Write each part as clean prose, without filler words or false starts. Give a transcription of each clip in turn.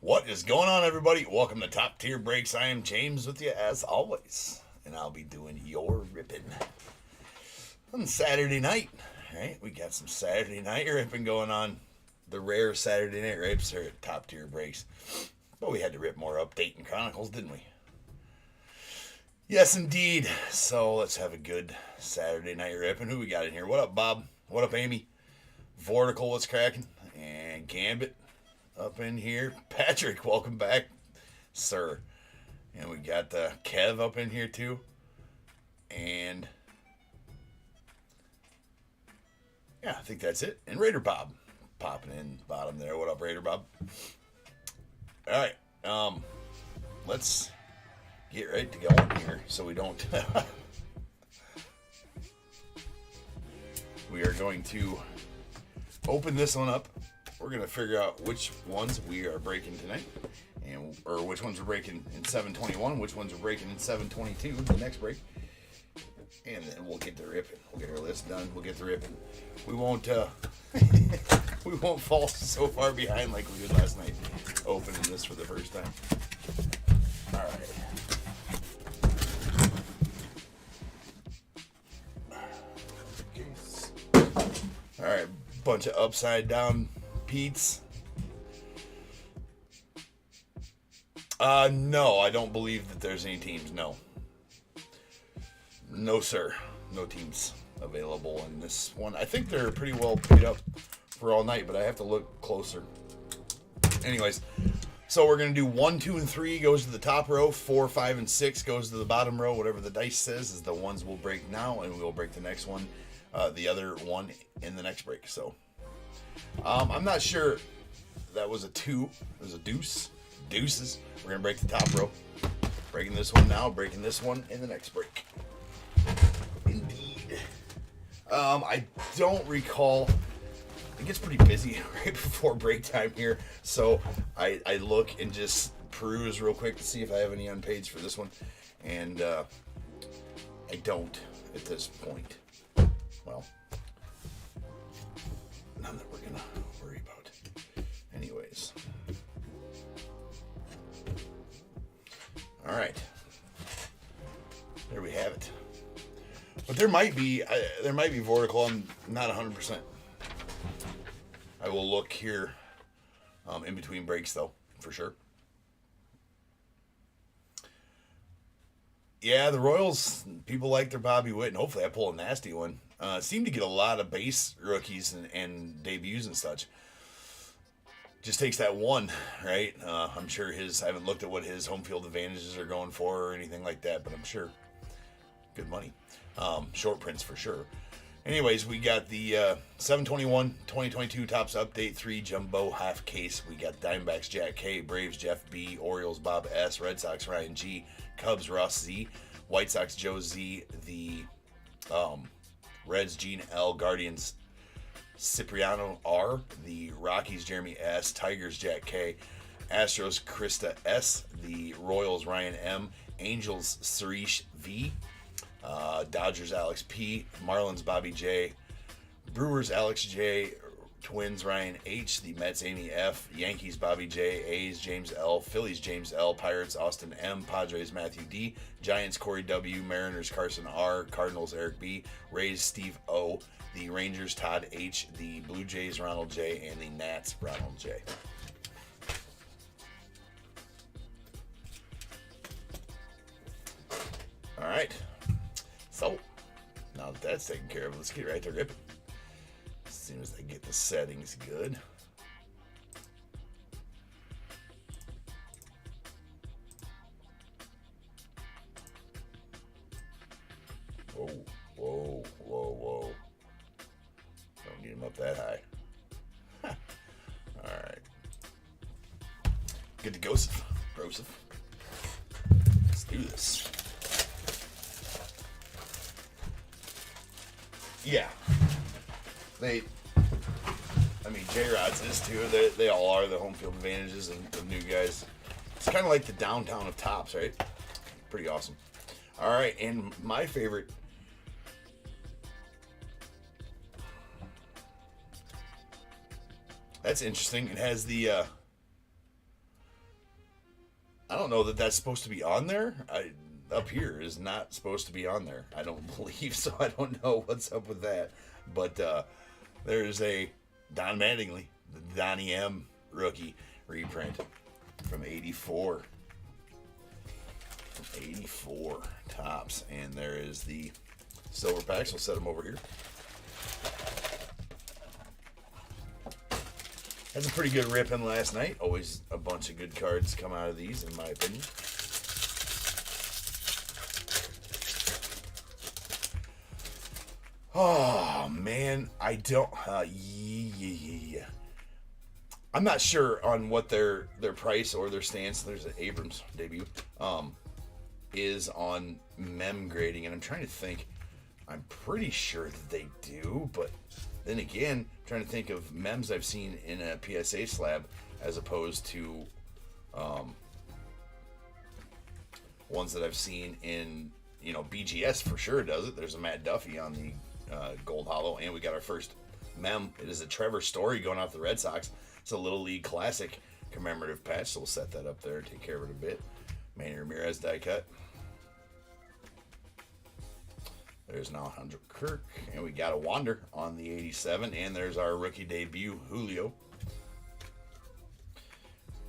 What is going on, everybody? Welcome to Top Tier Breaks. I am James with you as always, and I'll be doing your ripping on Saturday night. Right? We got some Saturday night ripping going on. The rare Saturday night rips are at Top Tier Breaks, but we had to rip more update and chronicles, didn't we? Yes, indeed. So let's have a good Saturday night ripping. Who we got in here? What up, Bob? What up, Amy? Vortical, what's cracking? And Gambit up in here. Patrick, welcome back, sir. And we got Kev up in here too. And yeah, I think that's it. And Raider Bob popping in bottom there. What up, Raider Bob? All right, let's get right to going here so we don't. We are going to open this one up. We're going to figure out which ones we are breaking tonight, or which ones we're breaking in 721, which ones we're breaking in 722, the next break. And then we'll get the ripping. We'll get our list done. We'll get the ripping. We won't we won't fall so far behind like we did last night, opening this for the first time. All right. All right, bunch of upside down Pete's. No, I don't believe that there's any teams. No, sir. No teams available in this one. I think they're pretty well paid up for all night, but I have to look closer. Anyways, so we're going to do 1, 2, and 3 goes to the top row. 4, 5, and 6 goes to the bottom row. Whatever the dice says is the ones we'll break now, and we'll break the next one, the other one in the next break. So I'm not sure. That was a 2. It was a deuce. Deuces. We're going to break the top row. Breaking this one now. Breaking this one in the next break. Indeed. I don't recall. It gets pretty busy right before break time here. So I look and just peruse real quick to see if I have any unpaids for this one. And I don't at this point. Well, none that we're going to worry about. Anyways. All right. There we have it. But there might be Vortical. I'm not 100%. I will look here in between breaks, though, for sure. Yeah, the Royals, people like their Bobby Witt, and hopefully I pull a nasty one. Seem to get a lot of base rookies and debuts and such. Just takes that one, right? I'm sure I haven't looked at what his home field advantages are going for or anything like that, but I'm sure good money. Short prints for sure. Anyways, we got the 721 2022 Topps Update 3 Jumbo half case. We got Diamondbacks Jack K, Braves Jeff B, Orioles Bob S, Red Sox Ryan G, Cubs Ross Z, White Sox Joe Z, the Reds Gene L, Guardians Cipriano R, the Rockies Jeremy S, Tigers Jack K, Astros Krista S, the Royals Ryan M, Angels Suresh V, Dodgers Alex P, Marlins Bobby J, Brewers Alex J, Twins Ryan H, the Mets Amy F, Yankees Bobby J, A's James L, Phillies James L, Pirates Austin M, Padres Matthew D, Giants Corey W, Mariners Carson R, Cardinals Eric B, Rays Steve O, the Rangers Todd H, the Blue Jays Ronald J, and the Nats Ronald J. All right. So, now that that's taken care of, let's get right to ripping. As soon as I get the settings good. Whoa, whoa, whoa, whoa. Don't get him up that high. All right. Good to go, Joseph. Let's do this. Yeah. J-Rod's is too. They all are the home field advantages of new guys. It's kind of like the downtown of Topps, right? Pretty awesome. All right, and my favorite. That's interesting. It has the I don't know that that's supposed to be on there. Up here is not supposed to be on there. I don't believe so. I don't know what's up with that. But there's a Don Mattingly, the Donnie M rookie reprint from 84. From 84 Topps. And there is the silver packs. We'll set them over here. That's a pretty good rip-in last night. Always a bunch of good cards come out of these, in my opinion. Oh, man. I don't... yeah. I'm not sure on what their price or their stance, there's an Abrams debut, is on mem grading. And I'm trying to think... I'm pretty sure that they do, but then again, I'm trying to think of mems I've seen in a PSA slab as opposed to ones that I've seen in, BGS for sure does it. There's a Matt Duffy on the Gold Hollow, and we got our first mem. It is a Trevor Story going out the Red Sox. It's a Little League Classic commemorative patch, so we'll set that up there and take care of it a bit. Manny Ramirez die cut. There's now Alejandro Kirk, and we got a Wander on the 87, and there's our rookie debut, Julio.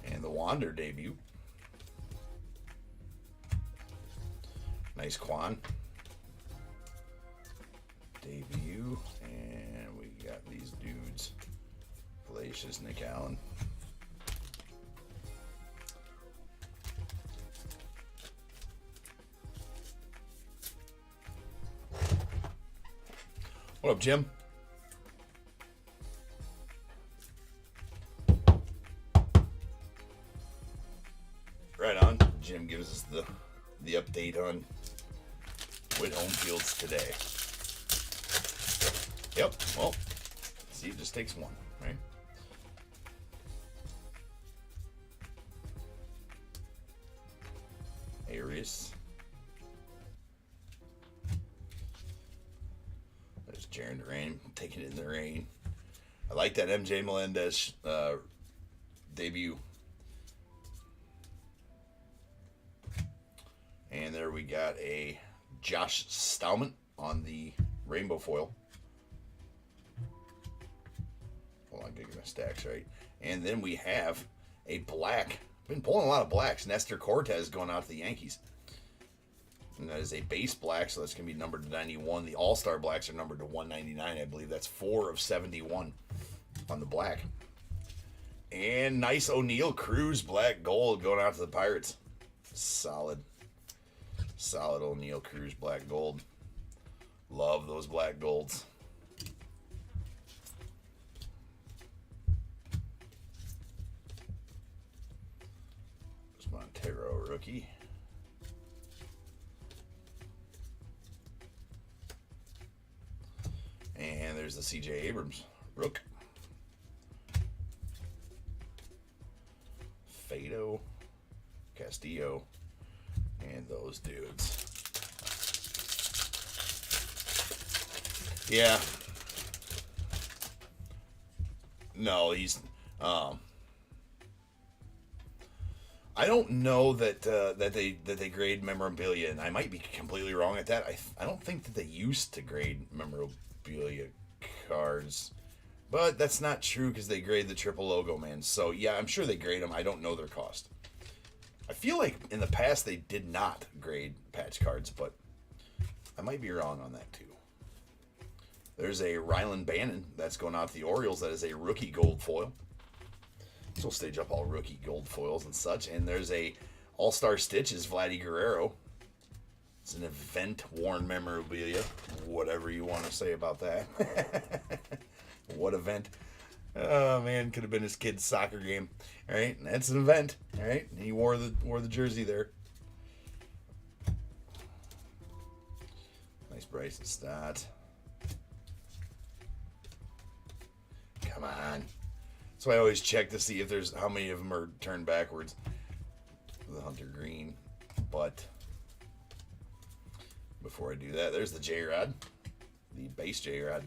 And the Wander debut. Nice Quan. Debut, and we got these dudes. Fallacious Nick Allen. What up, Jim? Right on. Jim gives us the update on Whit Homefields today. Yep. Well, see, it just takes one, right? Arias. There's Jaron Duran taking it in the rain. I like that MJ Melendez debut. And there we got a Josh Stallman on the rainbow foil. Hold on, getting my stacks right. And then we have a black. Been pulling a lot of blacks. Nestor Cortez going out to the Yankees. And that is a base black, so that's going to be numbered to 91. The All-Star blacks are numbered to 199, I believe. That's 4 of 71 on the black. And nice O'Neal Cruz black gold going out to the Pirates. Solid. Solid O'Neal Cruz black gold. Love those black golds. There's Montero rookie. And there's the C.J. Abrams rook. Fado, Castillo, and those dudes. Yeah. No, he's. I don't know that they grade memorabilia, and I might be completely wrong at that. I don't think that they used to grade memorabilia cards, but that's not true because they grade the triple logo, man. So yeah, I'm sure they grade them. I don't know their cost. I feel like in the past they did not grade patch cards, but I might be wrong on that too. There's a Rylan Bannon that's going out to the Orioles. That is a rookie gold foil. So we'll stage up all rookie gold foils and such. And there's a All-Star Stitches Vladdy Guerrero. It's an event-worn memorabilia. Whatever you want to say about that. What event? Oh man, could have been his kid's soccer game. All right, and that's an event. All right, and he wore the jersey there. Nice Bryson Stott. Come on. So I always check to see if there's how many of them are turned backwards. The Hunter Green, but before I do that, there's the J-Rod, the base J-Rod.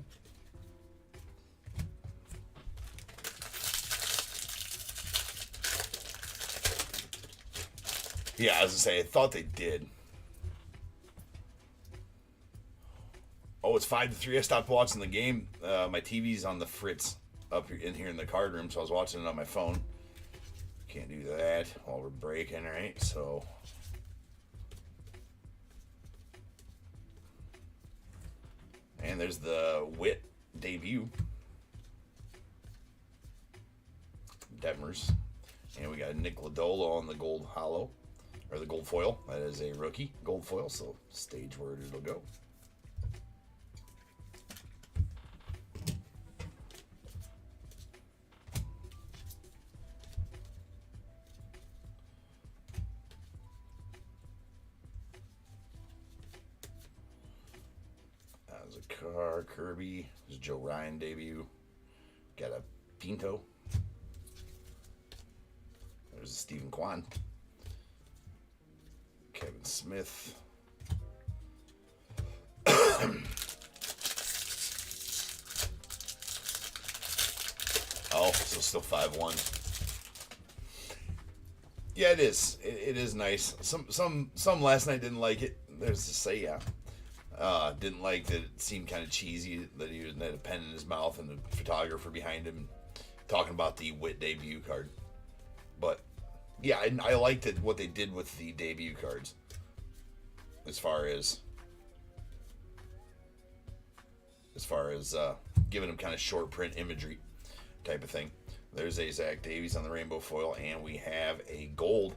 Yeah, I was gonna say I thought they did. Oh, it's 5-3. I stopped watching the game. My TV's on the fritz up in here in the card room, so I was watching it on my phone. Can't do that while we're breaking, right? So, and there's the Wit debut, Detmers, and we got Nick Lodolo on the gold hollow, or the gold foil. That is a rookie gold foil, so stage where it'll go. Kirby. There's Joe Ryan debut. Got a Pinto. There's a Stephen Kwan. Kevin Smith. Oh, so still 5-1. Yeah, it is. It is nice. Some last night didn't like it. There's to say, yeah. Didn't like that it seemed kind of cheesy that he had a pen in his mouth and the photographer behind him talking about the Wit debut card. But yeah, I liked it what they did with the debut cards as far as giving them kind of short print imagery type of thing. There's a Zach Davies on the rainbow foil, and we have a gold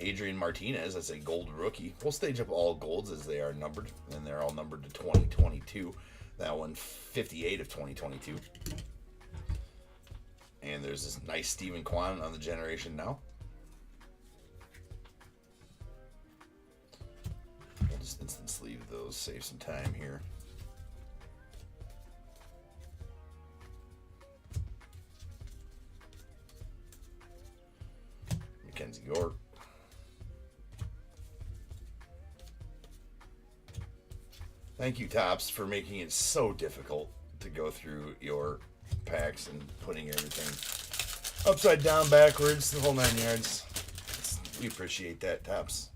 Adrian Martinez. That's a gold rookie. We'll stage up all golds as they are numbered, and they're all numbered to 2022. That one 58 of 2022. And there's this nice Stephen Kwan on the generation now. We'll just instant sleeve those, save some time here. Mackenzie Gore. Thank you, Topps, for making it so difficult to go through your packs and putting everything upside down, backwards, the whole 9 yards. We appreciate that, Topps.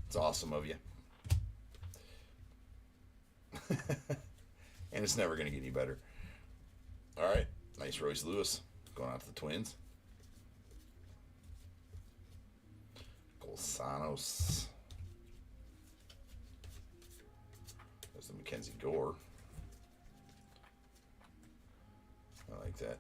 It's awesome of you. And it's never going to get any better. All right. Nice Royce Lewis going out to the Twins. Golsanos. There's the Mackenzie Gore. I like that.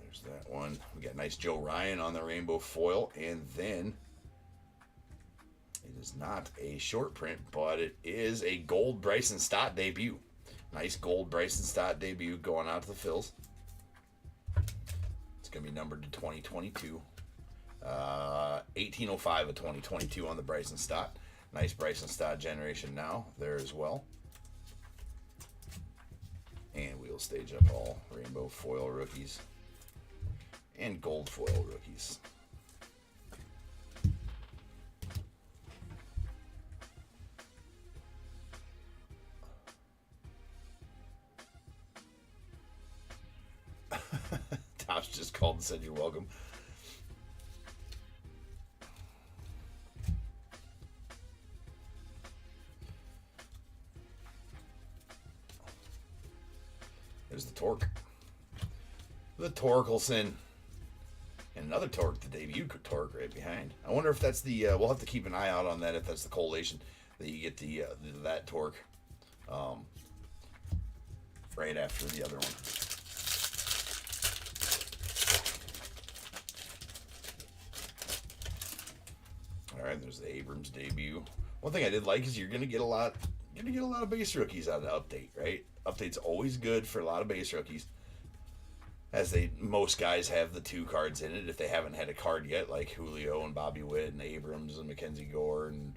There's that one. We got nice Joe Ryan on the rainbow foil, and then it is not a short print, but it is a gold Bryson Stott debut. Nice gold Bryson Stott debut going out to the Phils. It's going to be numbered to 2022. 1805 of 2022 on the Bryson Stott. Nice Bryson Stott generation now there as well. And we'll stage up all rainbow foil rookies and gold foil rookies. Tosh just called and said you're welcome. There's the Torque. The Torkelson. And another Torque, the debut Torque right behind. I wonder if that's the, we'll have to keep an eye out on that, if that's the collation, that you get the that Torque right after the other one. All right, there's the Abrams debut. One thing I did like is you're gonna get a lot of base rookies out of the update, right? Update's always good for a lot of base rookies, as most guys have the 2 cards in it if they haven't had a card yet, like Julio and Bobby Witt and Abrams and Mackenzie Gore and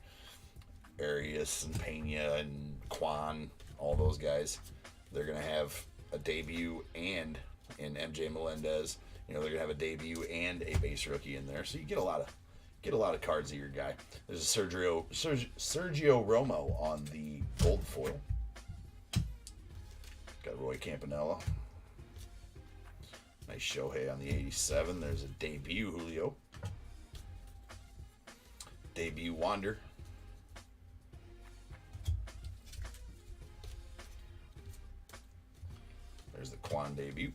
Arias and Pena and Kwan, all those guys. They're gonna have a debut, and in MJ Melendez, they're gonna have a debut and a base rookie in there, so you get a lot of cards of your guy. There's a Sergio Romo on the gold foil. Roy Campanella. Nice Shohei on the 87. There's a debut Julio. Debut Wander. There's the Quan debut.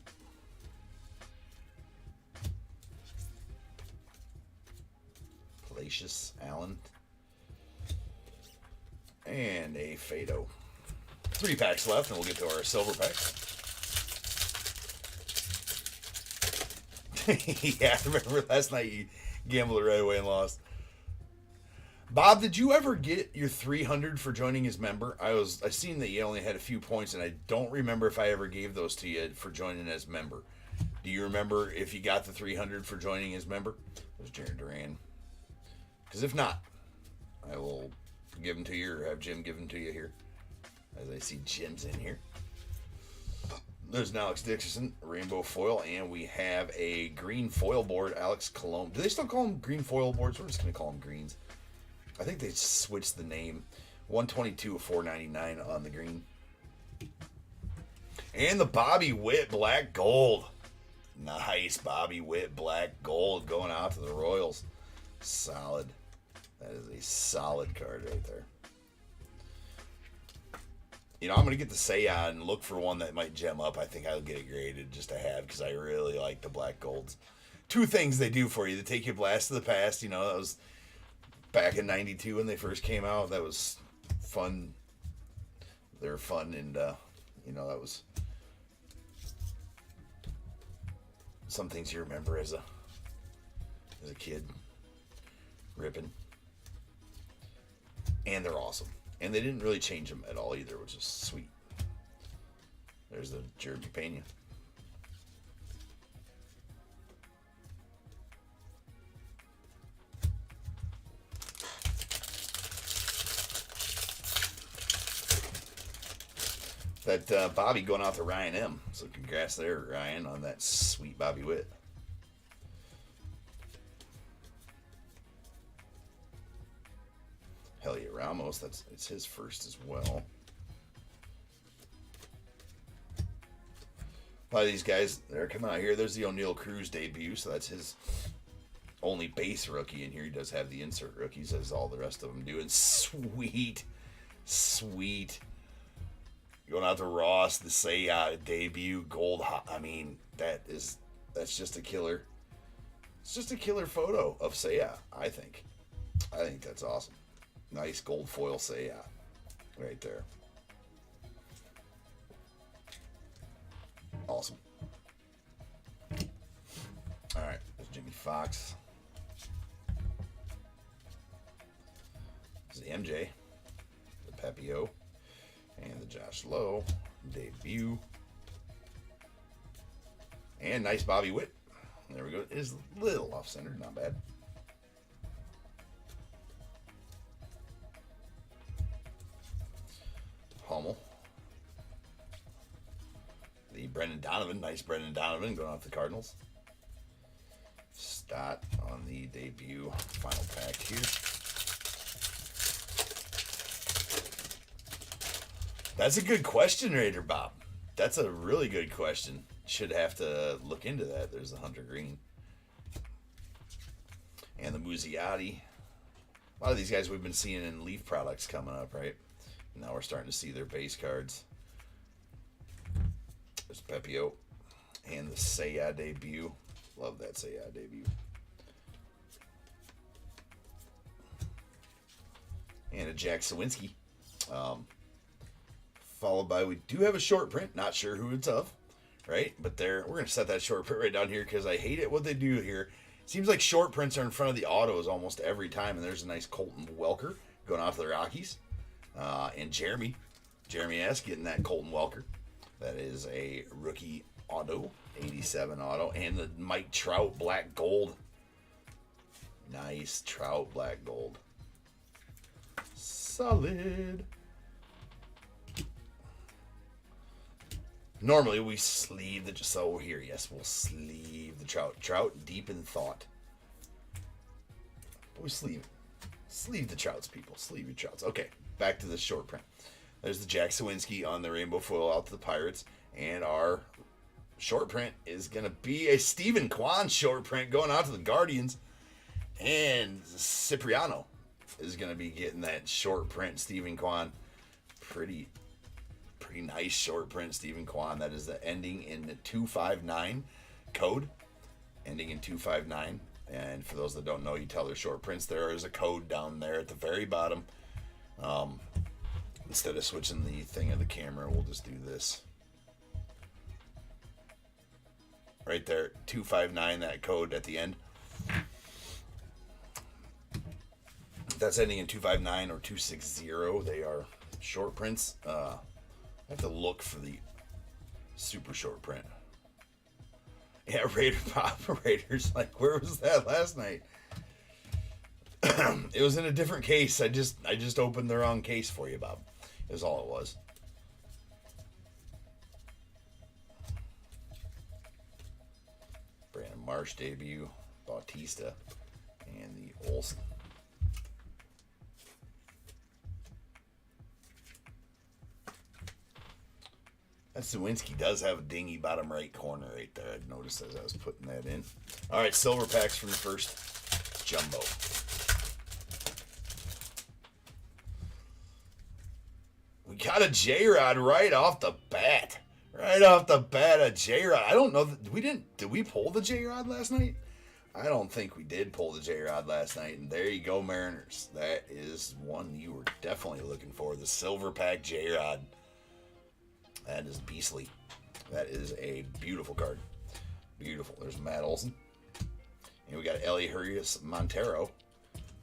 Palacios Allen. And a Fado. 3 packs left, and we'll get to our silver pack. Yeah, I remember last night you gambled it right away and lost. Bob, did you ever get your 300 for joining as member? I seen that you only had a few points, and I don't remember if I ever gave those to you for joining as member. Do you remember if you got the 300 for joining as member? It was Jared Duran. Because if not, I will give them to you or have Jim give them to you here. As I see Jim's in here. There's an Alex Dickerson, rainbow foil, and we have a green foil board, Alex Colon. Do they still call them green foil boards? We're just going to call them greens. I think they switched the name. 122 of 499 on the green. And the Bobby Witt black gold. Nice Bobby Witt black gold going out to the Royals. Solid. That is a solid card right there. You know, I'm going to get the Seiya and look for one that might gem up. I think I'll get it graded just to have because I really like the black golds. 2 things they do for you. They take you blast to the past. You know, that was back in 92 when they first came out. That was fun. They were fun, and, you know, that was some things you remember as a kid. Rippin'. And they're awesome. And they didn't really change them at all either, which is sweet. There's the Jeremy Pena. That Bobby going out to Ryan M. So congrats there, Ryan, on that sweet Bobby Witt. Heliot Ramos, it's his first as well. A lot of these guys, they're coming out here. There's the O'Neal Cruz debut, so that's his only base rookie in here. He does have the insert rookies, as all the rest of them do. And sweet, sweet. Going out to Ross, the Seiya debut, gold. I mean, that's just a killer. It's just a killer photo of Seiya, I think. I think that's awesome. Nice gold foil Seiya right there. Awesome. All right, there's Jimmy Fox. There's the MJ, the Pepio, and the Josh Lowe debut. And nice Bobby Witt. There we go. It is a little off-centered, not bad. Hummel. The Brendan Donovan. Nice Brendan Donovan going off the Cardinals. Stott on the debut. Final pack here. That's a good question, Raider Bob. That's a really good question. Should have to look into that. There's the Hunter Green. And the Muzziotti. A lot of these guys we've been seeing in Leaf products coming up, right? Now we're starting to see their base cards. There's Pepio and the Seiya debut. Love that Seiya debut. And a Jack Sawinski. Followed by, we do have a short print. Not sure who it's of, right? But we're going to set that short print right down here because I hate it what they do here. Seems like short prints are in front of the autos almost every time. And there's a nice Colton Welker going off the Rockies. And Jeremy S. getting that Colton Welker. That is a rookie auto, 87 auto. And the Mike Trout black gold. Nice Trout black gold. Solid. Normally we sleeve the, so here, yes, we'll sleeve the Trout. Trout deep in thought. But we sleeve the Trouts, people. Sleeve your Trouts. Okay, back to the short print. There's the Jack Sawinski on the rainbow foil out to the Pirates. And our short print is going to be a Stephen Kwan short print going out to the Guardians. And Cipriano is going to be getting that short print Stephen Kwan. Pretty nice short print Stephen Kwan. That is the ending in the 259 code. Ending in 259. And for those that don't know, you tell their short prints, there is a code down there at the very bottom. Instead of switching the thing of the camera, we'll just do this. Right there, 259, that code at the end. That's ending in 259 or 260. They are short prints. I have to look for the super short print. Yeah, Raider Operators, like, where was that last night? It was in a different case. I just opened the wrong case for you, Bob. Is all it was. Brandon Marsh debut, Bautista, and the Olsen. That Zawinski does have a dingy bottom right corner right there. I noticed as I was putting that in. All right, silver packs from the first jumbo. We got a J-Rod right off the bat. Right off the bat, a J-Rod. I don't know. Did we pull the J-Rod last night? I don't think we did pull the J-Rod last night. And there you go, Mariners. That is one you were definitely looking for. The silver pack J-Rod. That is beastly. That is a beautiful card. Beautiful. There's Matt Olson. And we got Elias Montero.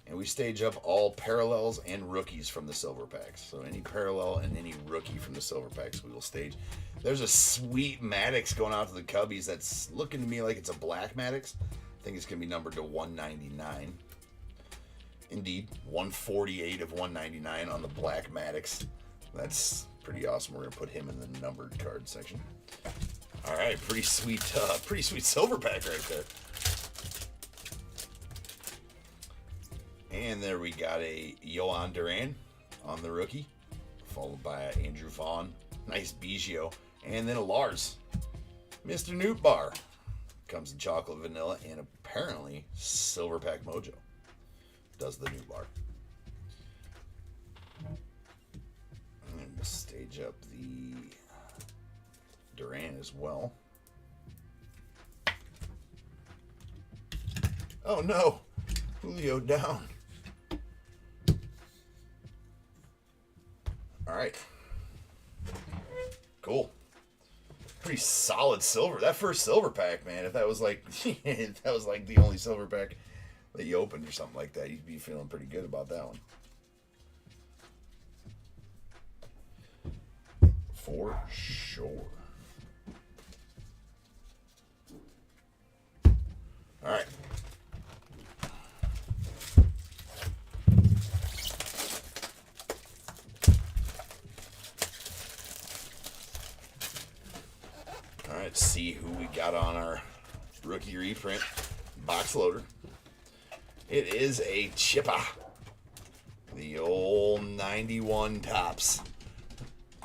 And we stage up all parallels and rookies from the silver packs. So any parallel and any rookie from the silver packs we will stage. There's a sweet Maddox going out to the Cubbies that's looking to me like it's a black Maddox. I think it's going to be numbered to 199. Indeed, 148 of 199 on the black Maddox. That's pretty awesome. We're going to put him in the numbered card section. All right, pretty sweet silver pack right there. And there we got a Yohan Duran on the rookie, followed by Andrew Vaughn. Nice Biggio. And then a Lars. Mr. Newt Bar. Comes in chocolate vanilla and apparently silver pack mojo. Does the Newt Bar. And we'll stage up the Duran as well. Oh no! Julio down. All right. Cool. Pretty solid silver. That first silver pack, man. If that was like if that was like the only silver pack that you opened or something like that, you'd be feeling pretty good about that one. For sure. All right. Let's see who we got on our rookie reprint box loader. It is a Chippa. The old 91 Topps.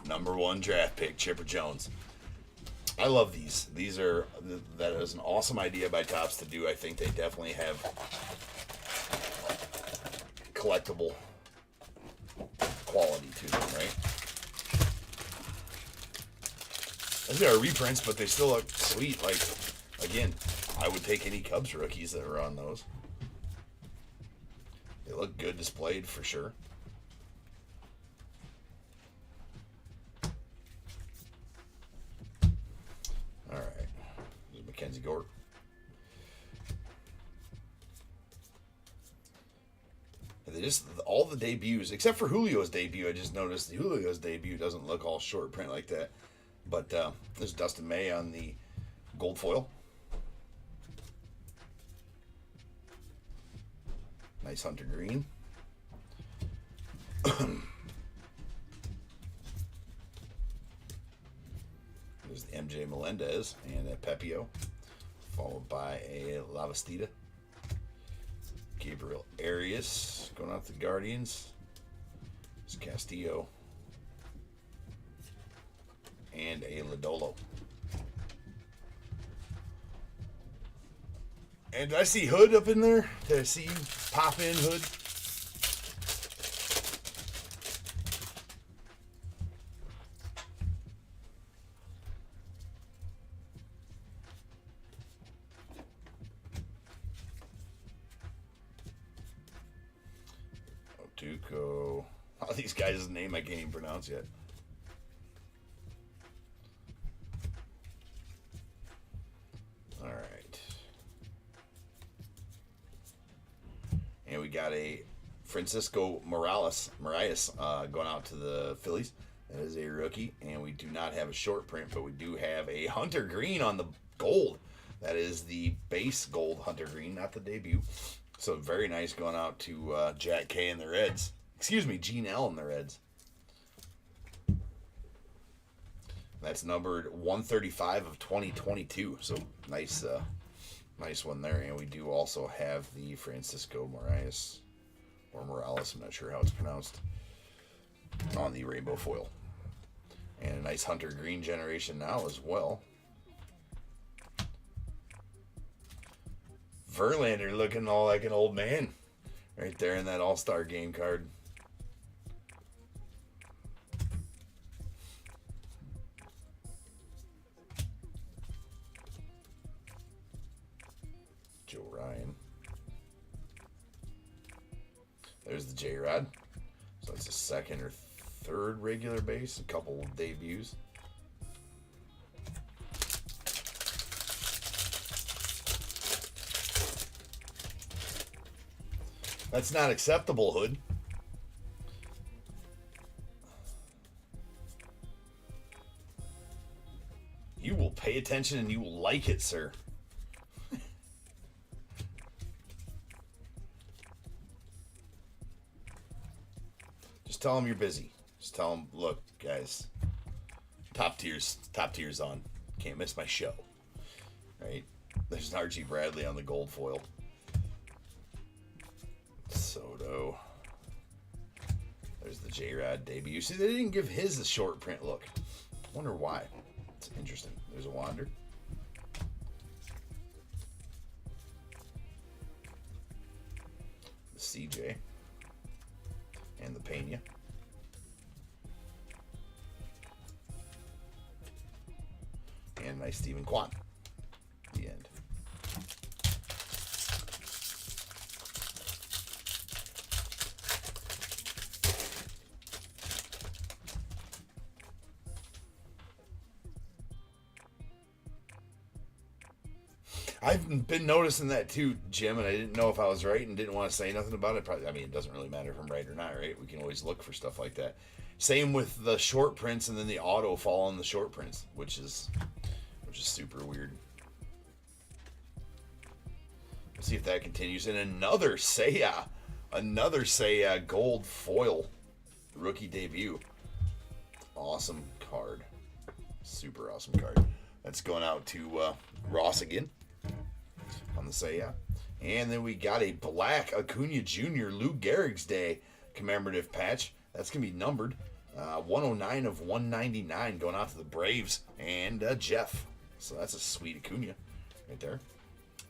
#1 draft pick, Chipper Jones. I love these. That is an awesome idea by Topps to do. I think they definitely have collectible quality to them, right? These are reprints, but they still look sweet. Like, again, I would take any Cubs rookies that were on those. They look good displayed for sure. All right, there's Mackenzie Gore. They just all the debuts, except for Julio's debut. I just noticed Julio's debut doesn't look all short print like that. But there's Dustin May on the gold foil. Nice Hunter Green. There's the MJ Melendez and a Pepio, followed by a Lavastida. Gabriel Arias going out to the Guardians. It's Castillo. And a a dolo. And did I see Hood up in there? Did I see you pop in, Hood? Otuko. Oh, these guys' name I can't even pronounce yet. All right. And we got a Francisco Morales going out to the Phillies. That is a rookie. And we do not have a short print, but we do have a Hunter Green on the gold. That is the base gold Hunter Green, not the debut. So very nice going out to Jack K and the Reds. Excuse me, Gene L and the Reds. That's numbered 135 of 2022. So nice, nice one there. And we do also have the Francisco Morales, or Morales, I'm not sure how it's pronounced, on the rainbow foil. And a nice Hunter Green generation now as well. Verlander looking all like an old man right there in that All-Star Game card. Joe Ryan. There's the J-Rod. So that's a second or third regular base, a couple of debuts. That's not acceptable, Hood. You will pay attention and you will like it, sir. Just tell them you're busy. Just tell them, look, guys, top tier's on. Can't miss my show. Right? There's an R.G. Bradley on the gold foil. Soto. There's the J-Rod debut. See, they didn't give his a short print look. Wonder why. It's interesting. There's a Wander. The CJ. And the Pena. And nice Stephen Kwan. The end. I've been noticing that too, Jim, and I didn't know if I was right and didn't want to say nothing about it. Probably, I mean, it doesn't really matter if I'm right or not, right? We can always look for stuff like that. Same with the short prints and then the auto fall on the short prints, which is super weird. Let's see if that continues. And another Seiya gold foil rookie debut. Awesome card. Super awesome card. That's going out to Ross again on the Seiya. And then we got a black Acuna Jr. Lou Gehrig's Day commemorative patch. That's going to be numbered 109 of 199 going out to the Braves and Jeff. So that's a sweet Acuna right there.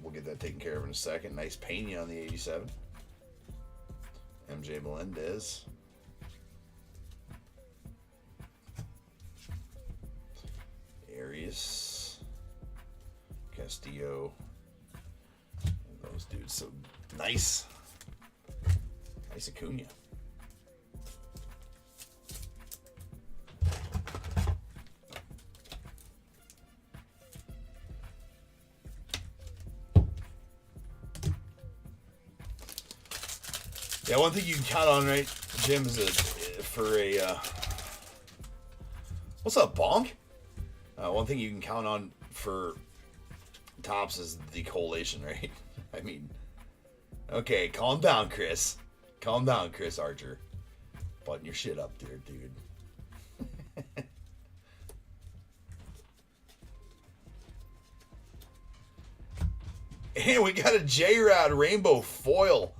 We'll get that taken care of in a second. Nice Pena on the 87. MJ Melendez. Arias. Castillo. And those dudes. So nice. Nice Acuna. Yeah, one thing you can count on, right, Jim, is what's up, Bonk? One thing you can count on for Topps is the collation, right? I mean, okay, calm down, Chris. Calm down, Chris Archer. Button your shit up there, dude. And we got a J-Rod rainbow foil.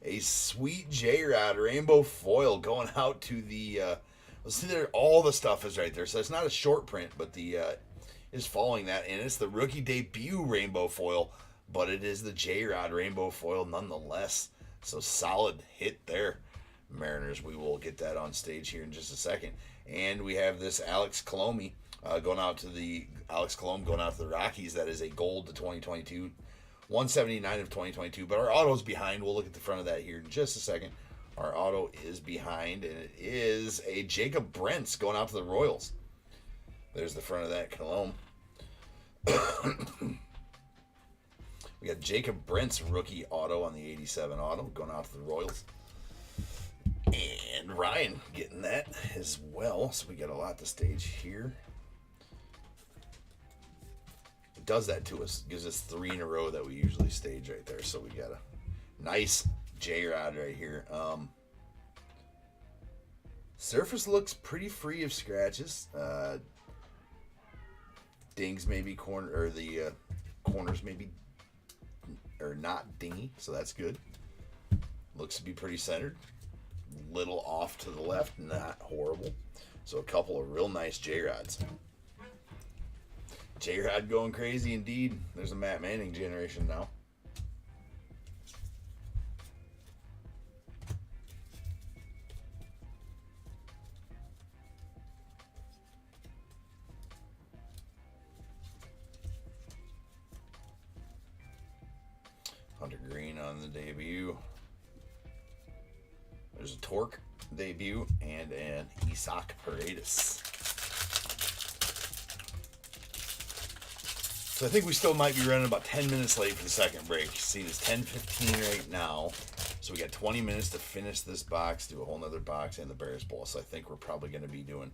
A sweet J-Rod rainbow foil going out to the Well, see there, all the stuff is right there. So it's not a short print, but the is following that, and it's the rookie debut rainbow foil, but it is the J-Rod rainbow foil nonetheless. So solid hit there, Mariners. We will get that on stage here in just a second. And we have this Alex Colome going out to the Rockies. That is a gold to 2022, 179 of 2022. But our auto's behind. We'll look at the front of that here in just a second. Our auto is behind, and it is a Jacob Brents going out to the Royals. There's the front of that Colome. We got Jacob Brents rookie auto on the 87 auto going out to the Royals. And Ryan getting that as well. So we got a lot to stage here. It does that to us. Gives us 3 in a row that we usually stage right there. So we got a nice J-Rod right here. Surface looks pretty free of scratches. Dings maybe the corners maybe are not dingy, so that's good. Looks to be pretty centered. Little off to the left, not horrible. So a couple of real nice J-Rods. J-Rod going crazy indeed. There's a Matt Manning generation now. Hunter Green on the debut. There's a Torque debut and an Isaac Paredes. So I think we still might be running about 10 minutes late for the second break. See, it's 10:15 right now. So we got 20 minutes to finish this box, do a whole nother box and the Bears Bowl. So I think we're probably going to be doing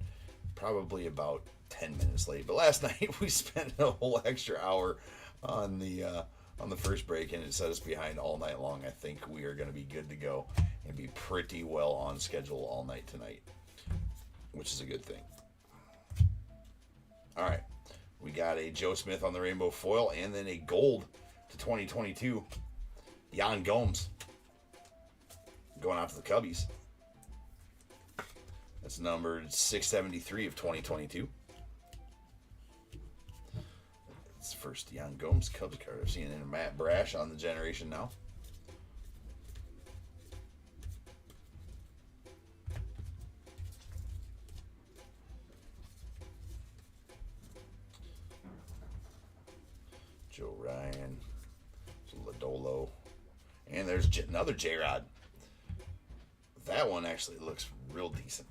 probably about 10 minutes late. But last night we spent a whole extra hour on the first break, and it set us behind all night long. I think we are going to be good to go and be pretty well on schedule all night tonight, which is a good thing. All right. We got a Joe Smith on the rainbow foil, and then a gold to 2022. Yan Gomes going out to the Cubbies. That's numbered 673 of 2022. It's the first Yan Gomes Cubs card I've seen in Matt Brash on the generation now. Joe Ryan, Lodolo, and there's another J-Rod. That one actually looks real decent.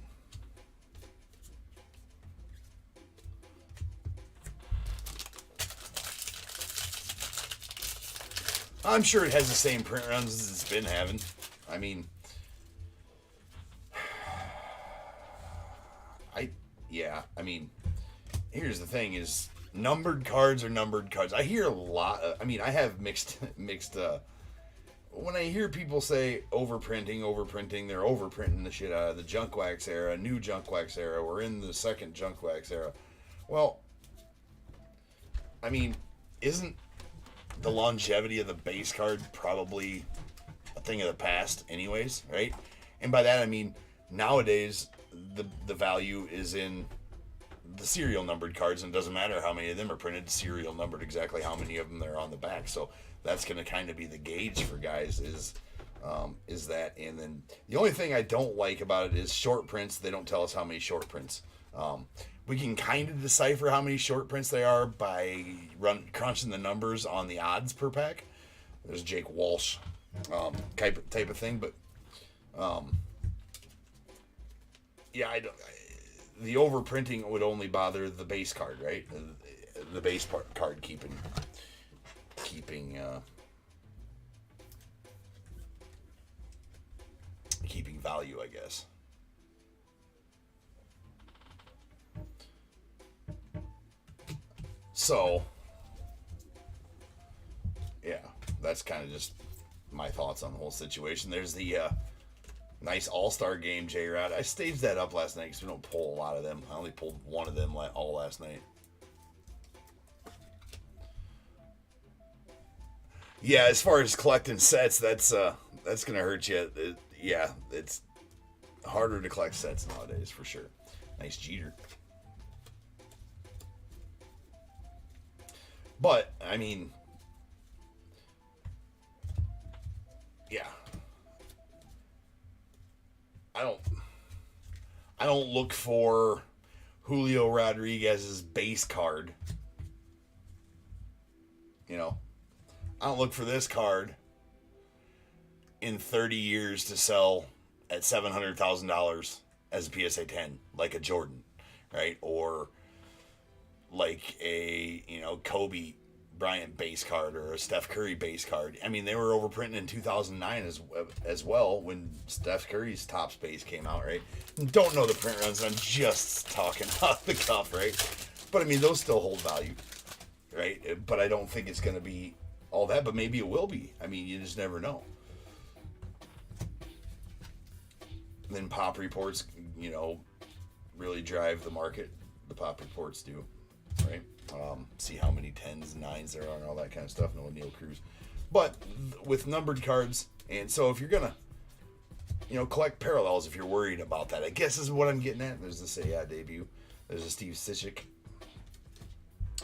I'm sure it has the same print runs as it's been having. I mean, here's the thing is, numbered cards are numbered cards. I hear a lot. I have mixed. When I hear people say overprinting, they're overprinting the shit out of the junk wax era, new junk wax era. We're in the second junk wax era. Well, isn't the longevity of the base card probably a thing of the past, anyways, right? And by that I mean nowadays the value is in the serial numbered cards, and it doesn't matter how many of them are printed, serial numbered exactly how many of them there are on the back. So that's going to kind of be the gauge for guys is that. And then the only thing I don't like about it is short prints. They don't tell us how many short prints. We can kind of decipher how many short prints they are by crunching the numbers on the odds per pack. There's Jake Walsh type of thing, but the overprinting would only bother the base card, right? The base card keeping value, I guess. So, yeah, that's kind of just my thoughts on the whole situation. There's the nice All-Star Game J-Rod. I staged that up last night because we don't pull a lot of them. I only pulled one of them all last night. Yeah, as far as collecting sets, that's gonna hurt you. It's harder to collect sets nowadays for sure. Nice Jeter. But, I mean, yeah. I don't look for Julio Rodriguez's base card. You know, I don't look for this card in 30 years to sell at $700,000 as a PSA 10, like a Jordan, right? Or like a, Kobe Bryant base card or a Steph Curry base card. I mean, they were overprinting in 2009 as well when Steph Curry's Topps base came out, right? Don't know the print runs. I'm just talking off the cuff, right? But I mean, those still hold value, right? But I don't think it's going to be all that, but maybe it will be. I mean, you just never know. And then pop reports, really drive the market. The pop reports do, right? See how many 10s and 9s there are and all that kind of stuff. No Neil Cruz. But with numbered cards, and so if you're going to, collect parallels if you're worried about that, I guess is what I'm getting at. There's this debut. There's a Steve Cishek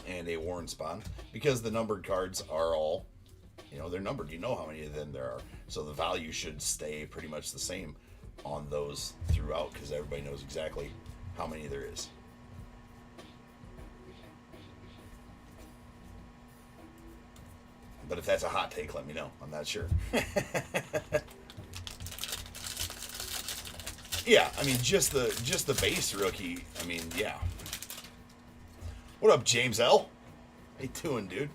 and a Warren Spahn. Because the numbered cards are all, they're numbered. You know how many of them there are. So the value should stay pretty much the same on those throughout because everybody knows exactly how many there is. But if that's a hot take, let me know. I'm not sure. Yeah, I mean, just the base rookie. I mean, yeah. What up, James L? How you doing, dude?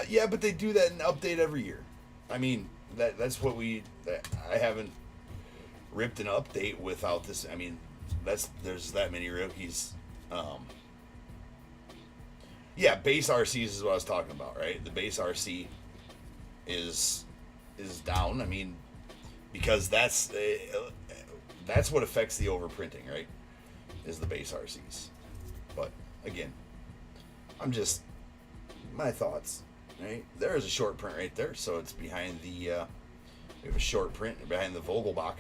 Yeah, but they do that and update every year. I mean, that's what I haven't ripped an update without this. I mean, there's that many rookies. Yeah, base RCs is what I was talking about, right? The base RC is down. I mean, because that's what affects the overprinting, right? Is the base RCs. But again, my thoughts, right? There is a short print right there, so it's behind we have a short print behind the Vogelbach.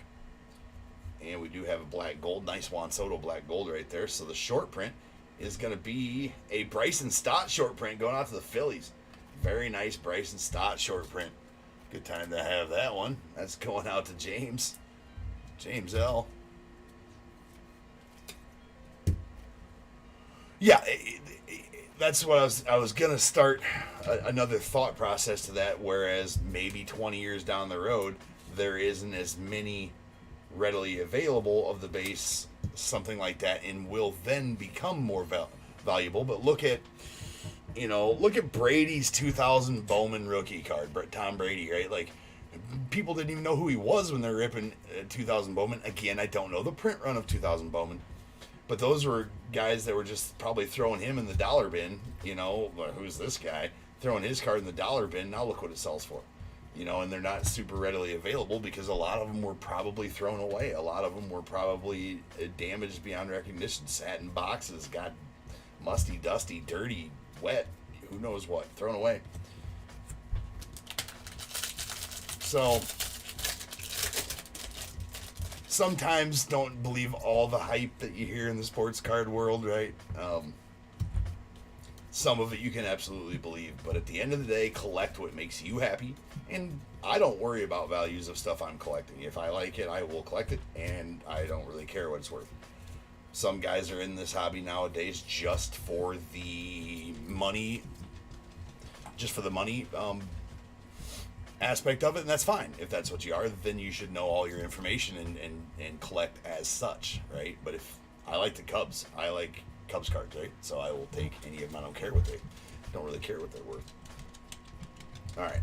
And we do have a black gold, nice Juan Soto black gold right there. So the short print is going to be a Bryson Stott short print going out to the Phillies. Very nice Bryson Stott short print. Good time to have that one. That's going out to James L. Yeah, that's what I was going to start another thought process to that, whereas maybe 20 years down the road, there isn't as many readily available of the base, something like that, and will then become more valuable. But look at Brady's 2000 Bowman rookie card, Tom Brady, right? Like, people didn't even know who he was when they're ripping 2000 Bowman. Again, I don't know the print run of 2000 Bowman, but those were guys that were just probably throwing him in the dollar bin. Who's this guy? Throwing his card in the dollar bin. Now look what it sells for. And they're not super readily available because a lot of them were probably thrown away. A lot of them were probably damaged beyond recognition, sat in boxes, got musty, dusty, dirty, wet, who knows what, thrown away. So, sometimes don't believe all the hype that you hear in the sports card world, right? Some of it you can absolutely believe, but at the end of the day, collect what makes you happy. And I don't worry about values of stuff I'm collecting. If I like it, I will collect it, and I don't really care what it's worth. Some guys are in this hobby nowadays just for the money, aspect of it, and that's fine. If that's what you are, then you should know all your information and collect as such, right? But if I like the Cubs, I like Cubs cards, right? So I will take any of them. I don't really care what they're worth. All right.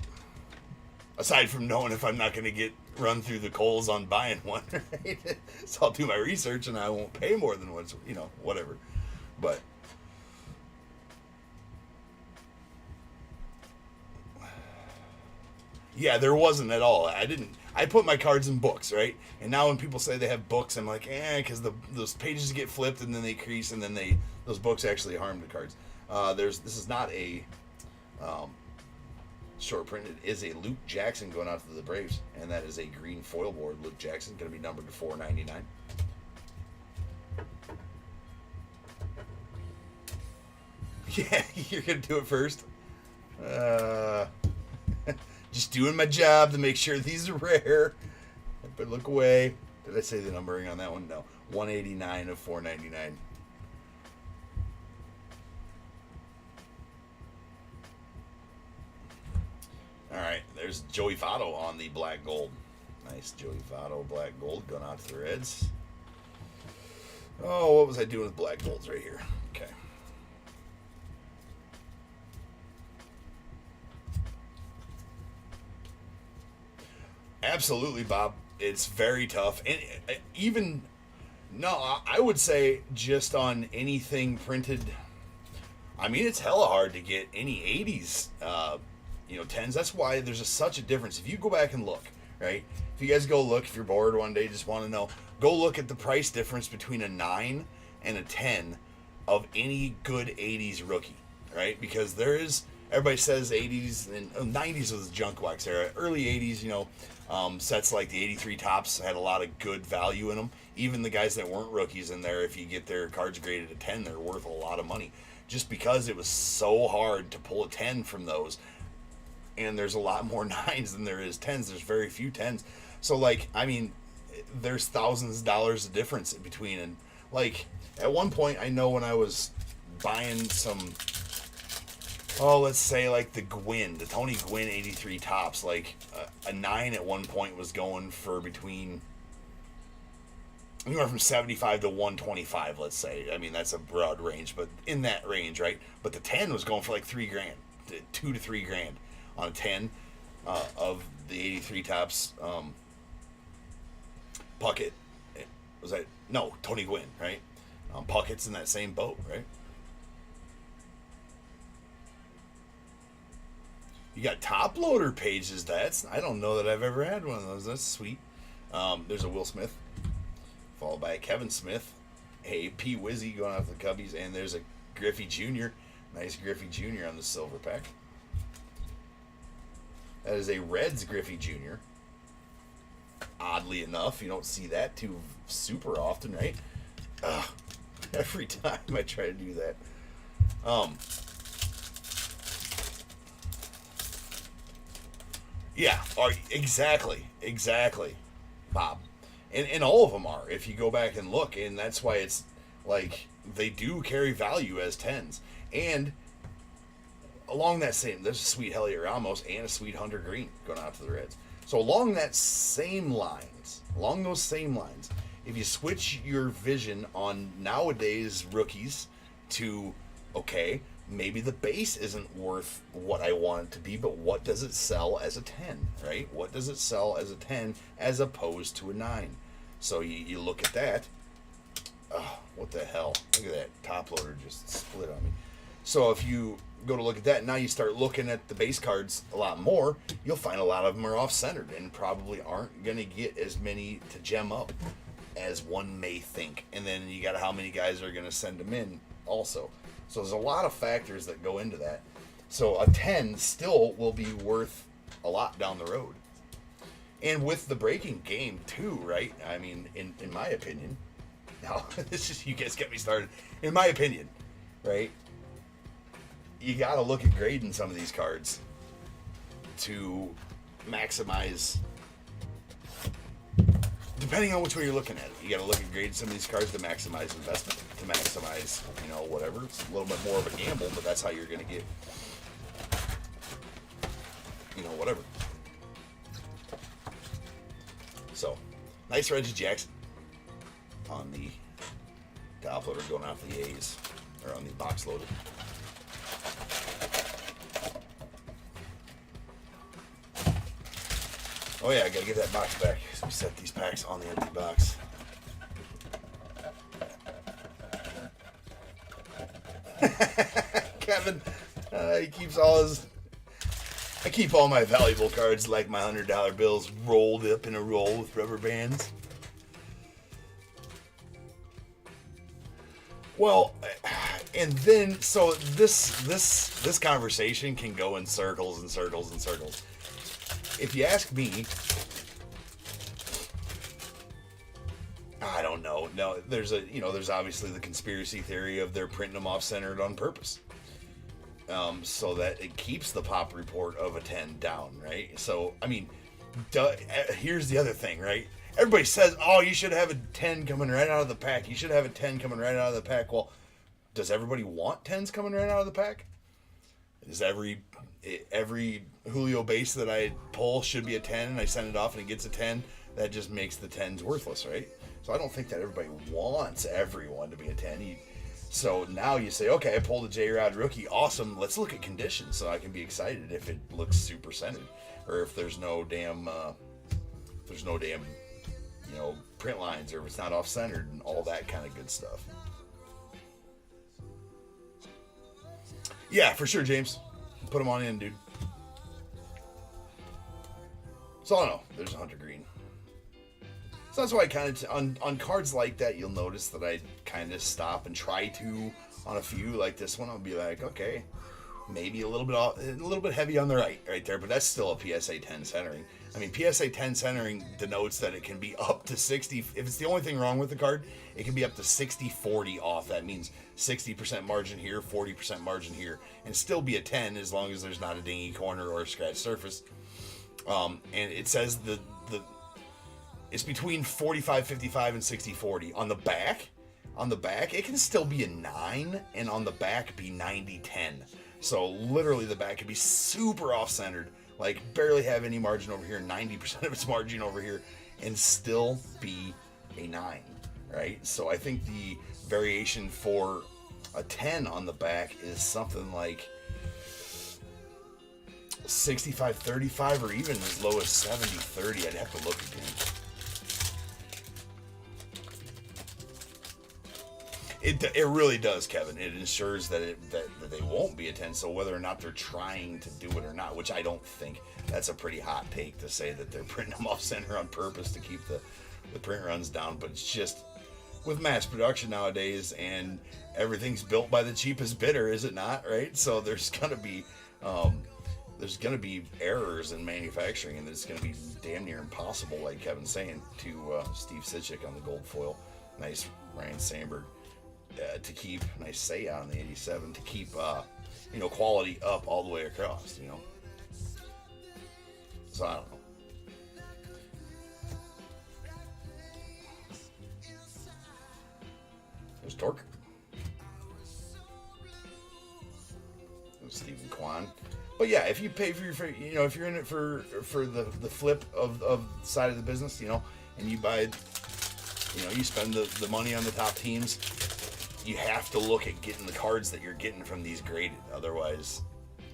Aside from knowing if I'm not going to get run through the coals on buying one, right? So I'll do my research and I won't pay more than what's, whatever. But yeah, there wasn't at all. I put my cards in books, right? And now when people say they have books, I'm like, because those pages get flipped and then they crease and then those books actually harm the cards. This is not a Short printed is a Luke Jackson going out to the Braves, and that is a green foil board. Luke Jackson going to be numbered to 499. Yeah, you're going to do it first. Just doing my job to make sure these are rare. But look away. Did I say the numbering on that one? No. 189 of 499. All right, there's Joey Votto on the black gold. Nice Joey Votto black gold going out to the Reds. Oh, what was I doing with black golds right here? Okay. Absolutely, Bob. It's very tough. And even, no, I would say just on anything printed, I mean, it's hella hard to get any 80s, 10s. That's why there's such a difference. If you go back and look, right? If you guys go look, if you're bored one day, just want to know, go look at the price difference between a 9 and a 10 of any good 80s rookie, right? Because there is, everybody says 80s and 90s was the junk wax era. Early 80s, sets like the 83 Topps had a lot of good value in them. Even the guys that weren't rookies in there, if you get their cards graded a 10, they're worth a lot of money. Just because it was so hard to pull a 10 from those. And there's a lot more 9s than there is 10s. There's very few 10s. So, there's thousands of dollars of difference in between. And, at one point, I know when I was buying some, let's say, the Tony Gwynn 83 Topps, a 9 at one point was going for between, anywhere from 75 to 125, let's say. I mean, that's a broad range, but in that range, right? But the 10 was going for $3,000, $2 to $3,000 on a 10 of the 83 Topps Puckett. Was that, no, Tony Gwynn, right? Puckett's in that same boat, right? You got top loader pages. I don't know that I've ever had one of those. That's sweet. There's a Will Smith, followed by a Kevin Smith, a P. Wizzy going off the Cubbies, and there's a Griffey Jr. Nice Griffey Jr. on the silver pack. That is a Reds Griffey Jr. Oddly enough, you don't see that too super often, right? Every time I try to do that. Yeah, exactly, Bob. And all of them are, if you go back and look, and that's why it's they do carry value as 10s. And along that same, there's a sweet Heliot Ramos and a sweet Hunter Green going out to the Reds. So along those same lines, if you switch your vision on nowadays rookies to, okay, maybe the base isn't worth what I want it to be, but what does it sell as a 10, right? What does it sell as a 10 as opposed to a 9? So you look at that. Oh, what the hell? Look at that. Top loader just split on me. So if you go to look at that, now you start looking at the base cards a lot more, you'll find a lot of them are off-centered and probably aren't going to get as many to gem up as one may think. And then you got how many guys are going to send them in also. So there's a lot of factors that go into that. So a 10 still will be worth a lot down the road. And with the breaking game too, right? I mean, in my opinion, now this is, you guys get me started. In my opinion, right? You got to look at grading some of these cards to maximize, depending on which way you're looking at it. You got to look at grading some of these cards to maximize investment, to maximize, whatever. It's a little bit more of a gamble, but that's how you're going to get, whatever. So, nice Reggie Jackson on the top loader going off the A's, or on the box loaded. Oh yeah, I gotta get that box back. So we set these packs on the empty box. Kevin, he keeps all his. I keep all my valuable cards like my $100 bills rolled up in a roll with rubber bands. Well, And then, so this conversation can go in circles and circles and circles. If you ask me, I don't know. No, there's obviously the conspiracy theory of they're printing them off centered on purpose, so that it keeps the pop report of a 10 down, right? So, I mean, here's the other thing, right? Everybody says, oh, you should have a 10 coming right out of the pack. You should have a 10 coming right out of the pack. Well, does everybody want 10s coming right out of the pack? Is every Julio base that I pull should be a 10 and I send it off and it gets a 10? That just makes the 10s worthless, right? So I don't think that everybody wants everyone to be a 10. So now you say, okay, I pulled a J-Rod rookie. Awesome. Let's look at conditions so I can be excited if it looks super centered or if there's no damn, print lines or if it's not off-centered and all that kind of good stuff. Yeah, for sure, James. Put them on in, dude. So I don't know. There's a Hunter Green. So that's why I kind of, on cards like that, you'll notice that I kind of stop and try to, on a few like this one, I'll be like, okay, maybe a little bit heavy on the right there, but that's still a PSA 10 centering. I mean, PSA 10 centering denotes that it can be up to 60. If it's the only thing wrong with the card, it can be up to 60-40 off. That means 60% margin here, 40% margin here, and still be a 10 as long as there's not a dingy corner or a scratched surface. And it says it's between 45-55 and 60-40. On the back, it can still be a 9, and on the back be 90-10. So literally the back could be super off-centered, like barely have any margin over here, 90% of its margin over here, and still be a 9, right? So I think the variation for a 10 on the back is something like 65-35 or even as low as 70-30. I'd have to look again. It really does, Kevin. It ensures that they won't be a 10. So whether or not they're trying to do it or not, which I don't think, that's a pretty hot take to say that they're printing them off center on purpose to keep the print runs down. But it's just with mass production nowadays, and everything's built by the cheapest bidder, is it not? Right? So there's gonna be errors in manufacturing, and it's gonna be damn near impossible, like Kevin's saying, to Steve Sitchik on the gold foil. Nice Ryan Sandberg. To keep, nice say on the 87, to keep quality up all the way across, so I don't know. There's Torque. There's Stephen Kwan. But yeah, if you pay for if you're in it for the flip of side of the business, and you buy, you spend the money on the top teams, you have to look at getting the cards that you're getting from these graded. Otherwise,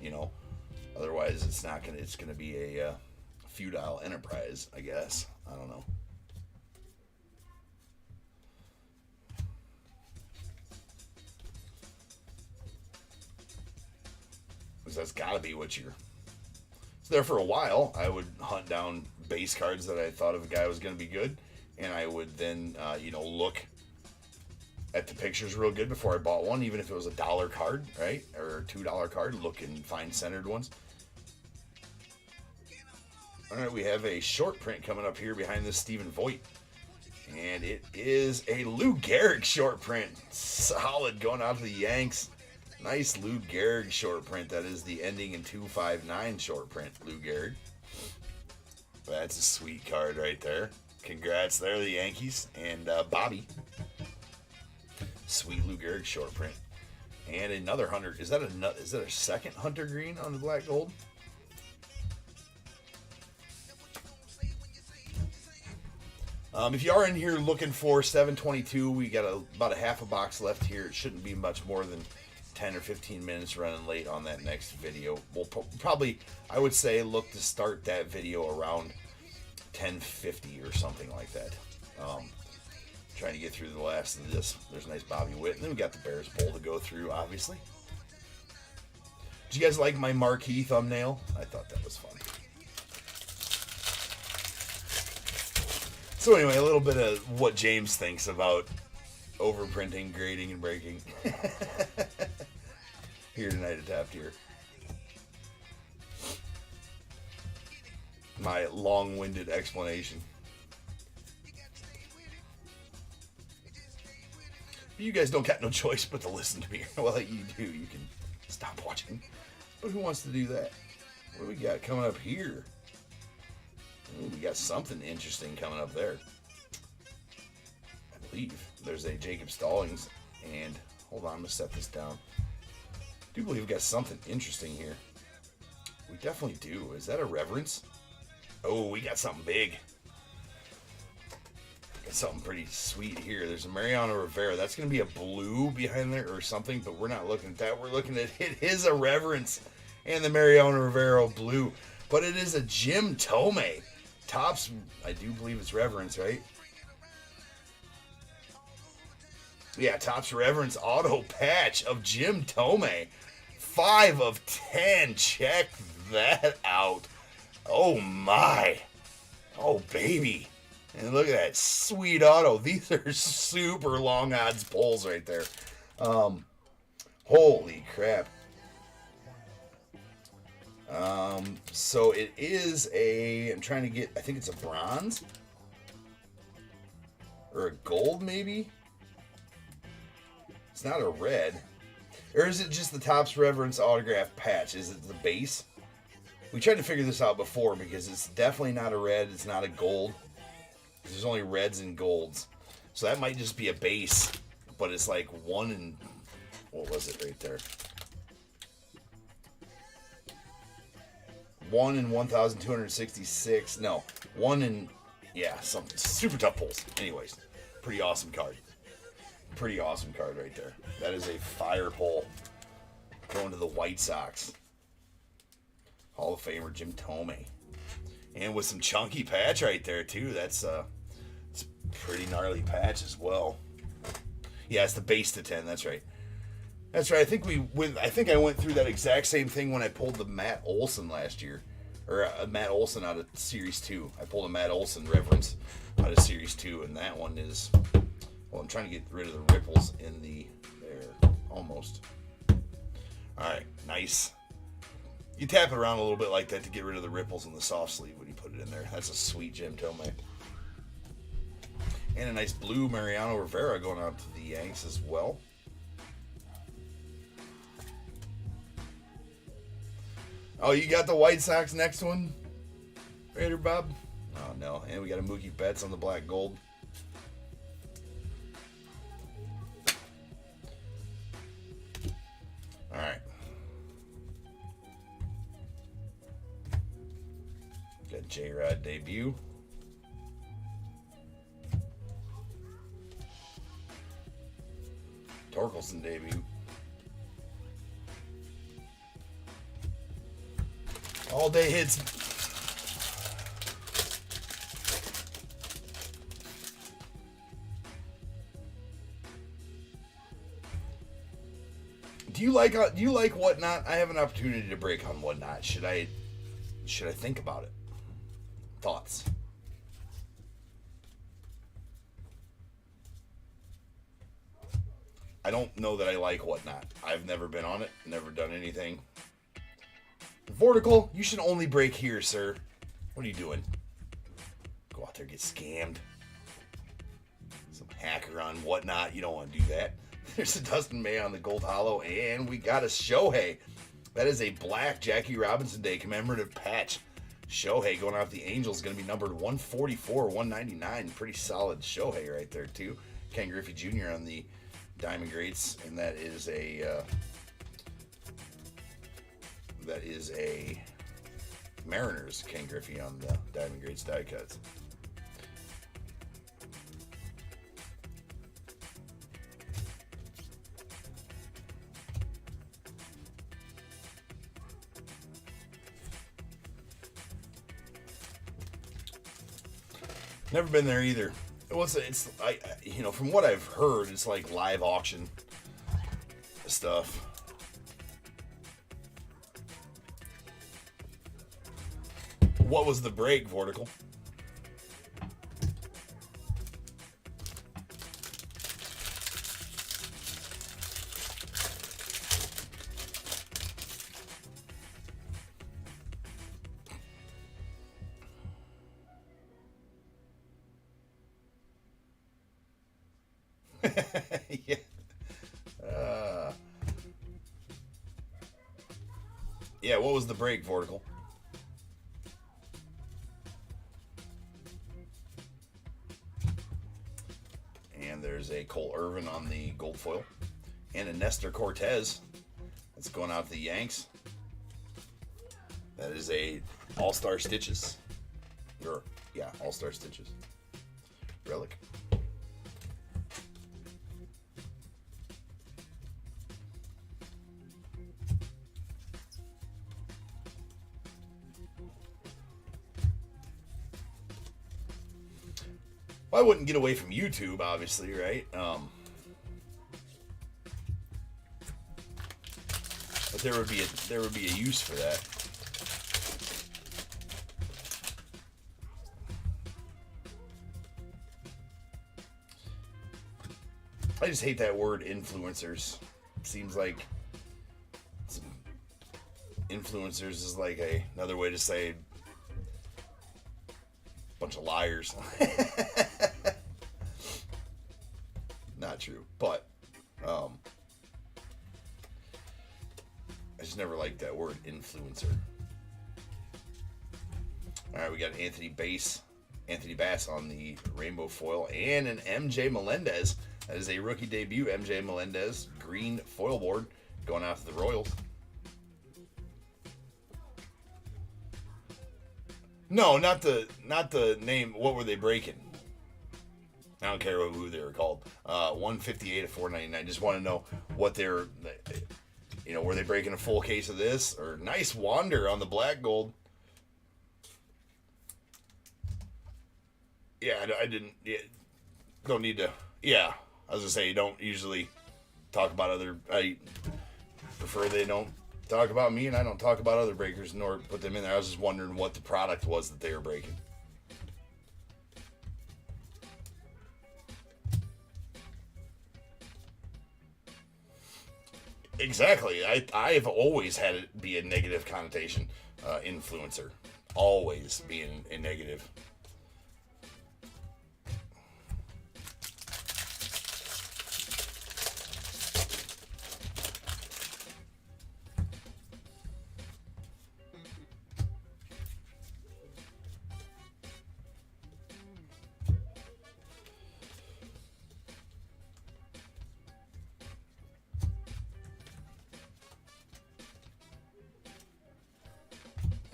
it's gonna be a futile enterprise, I guess. I don't know. Because that's gotta be what you're. So there for a while, I would hunt down base cards that I thought of a guy was gonna be good, and I would then look at the pictures real good before I bought one, even if it was $1 card, right? Or $2 card, look and find centered ones. All right, we have a short print coming up here behind this Stephen Voigt. And it is a Lou Gehrig short print. Solid, going out to the Yanks. Nice Lou Gehrig short print. That is the ending in 259 short print, Lou Gehrig. That's a sweet card right there. Congrats there, the Yankees. And Bobby. Sweet Lou Gehrig short print. And another Hunter. Is that a second Hunter Green on the black gold? If you are in here looking for 722, we got about a half a box left here. It shouldn't be much more than 10 or 15 minutes running late on that next video. We'll probably, I would say, look to start that video around 10:50 or something like that. Trying to get through the last of this. There's a nice Bobby Witt. And then we got the Bears Bowl to go through, obviously. Did you guys like my marquee thumbnail? I thought that was fun. So anyway, a little bit of what James thinks about overprinting, grading, and breaking. Here tonight at Top Tier. My long-winded explanation. You guys don't got no choice but to listen to me. Well, you do. You can stop watching. But who wants to do that? What do we got coming up here? Ooh, we got something interesting coming up there. I believe there's a Jacob Stallings. And hold on, I'm going to set this down. I do believe we got something interesting here. We definitely do. Is that a Reverence? Oh, we got something big. Got something pretty sweet here. There's a Mariano Rivera. That's going to be a blue behind there or something, but we're not looking at that. We're looking at it is a Reverence and the Mariano Rivera blue. But it is a Jim Thome. Topps, I do believe it's Reverence, right? Yeah, Topps Reverence auto patch of Jim Thome. 5 of 10. Check that out. Oh my. Oh baby. And look at that sweet auto. These are super long odds pulls right there. Holy crap. So it is a, I'm trying to get, I think it's a bronze or a gold maybe. It's not a red. Or is it just the Topps Reverence autograph patch? Is it the base? We tried to figure this out before because it's definitely not a red. It's not a gold. There's only reds and golds. So that might just be a base. But it's like 1 in... What was it right there? 1 in 1,266. No. 1 in... Yeah, some super tough pulls. Anyways. Pretty awesome card. Pretty awesome card right there. That is a fire pull. Going to the White Sox. Hall of Famer Jim Thome. And with some chunky patch right there too. That's it's a pretty gnarly patch as well. Yeah, it's the base to 10, that's right. That's right. I think I went through that exact same thing when I pulled the Matt Olson last year. Or Matt Olson out of Series 2. I pulled a Matt Olson Reverence out of Series 2, and that one is, well, I'm trying to get rid of the ripples in the, there, almost. Alright, nice. You tap it around a little bit like that to get rid of the ripples in the soft sleeve when you put it in there. That's a sweet Jim Thome. And a nice blue Mariano Rivera going out to the Yanks as well. Oh, you got the White Sox next one? Raider Bob? Oh, no. And we got a Mookie Betts on the black gold. All right. Got J-Rod debut. Torkelson debut. All day hits. Do you like Whatnot? I have an opportunity to break on Whatnot. Should I think about it? Thoughts? I don't know that I like Whatnot. I've never been on it, never done anything. Vortical, you should only break here, sir. What are you doing? Go out there, get scammed. Some hacker on Whatnot. You don't want to do that. There's a Dustin May on the gold hollow, and we got a Shohei. That is a black Jackie Robinson Day commemorative patch. Shohei going out the Angels, going to be numbered 144, 199. Pretty solid Shohei right there, too. Ken Griffey Jr. on the Diamond Greats, and that is a Mariners Ken Griffey on the Diamond Greats die cuts. Never been there either. It's from what I've heard, it's like live auction stuff. What was the break, Vortical? Yeah. Uh, yeah, what was the break, Vortical? And there's a Cole Irvin on the gold foil. And a Nestor Cortez. That's going out to the Yanks. That is a All-Star Stitches. Or, yeah, All-Star Stitches. Relic. Well, I wouldn't get away from YouTube, obviously, right? But there would be a use for that. I just hate that word influencers. Seems like influencers is like another way to say bunch of liars. Not true, but I just never liked that word influencer. All right, we got Anthony Bass on the rainbow foil, and an MJ Melendez. That is a rookie debut, MJ Melendez, green foil board, going out to the Royals. No, not the name. What were they breaking? I don't care who they were called. 158 of 499. Just want to know what they're, were they breaking a full case of this? Or nice Wander on the black gold. Yeah, I didn't. Yeah, don't need to. Yeah, I was gonna say, you don't usually talk about other. I prefer they don't talk about me, and I don't talk about other breakers nor put them in there. I was just wondering what the product was that they were breaking. Exactly. I have always had it be a negative connotation. Influencer. Always being a negative.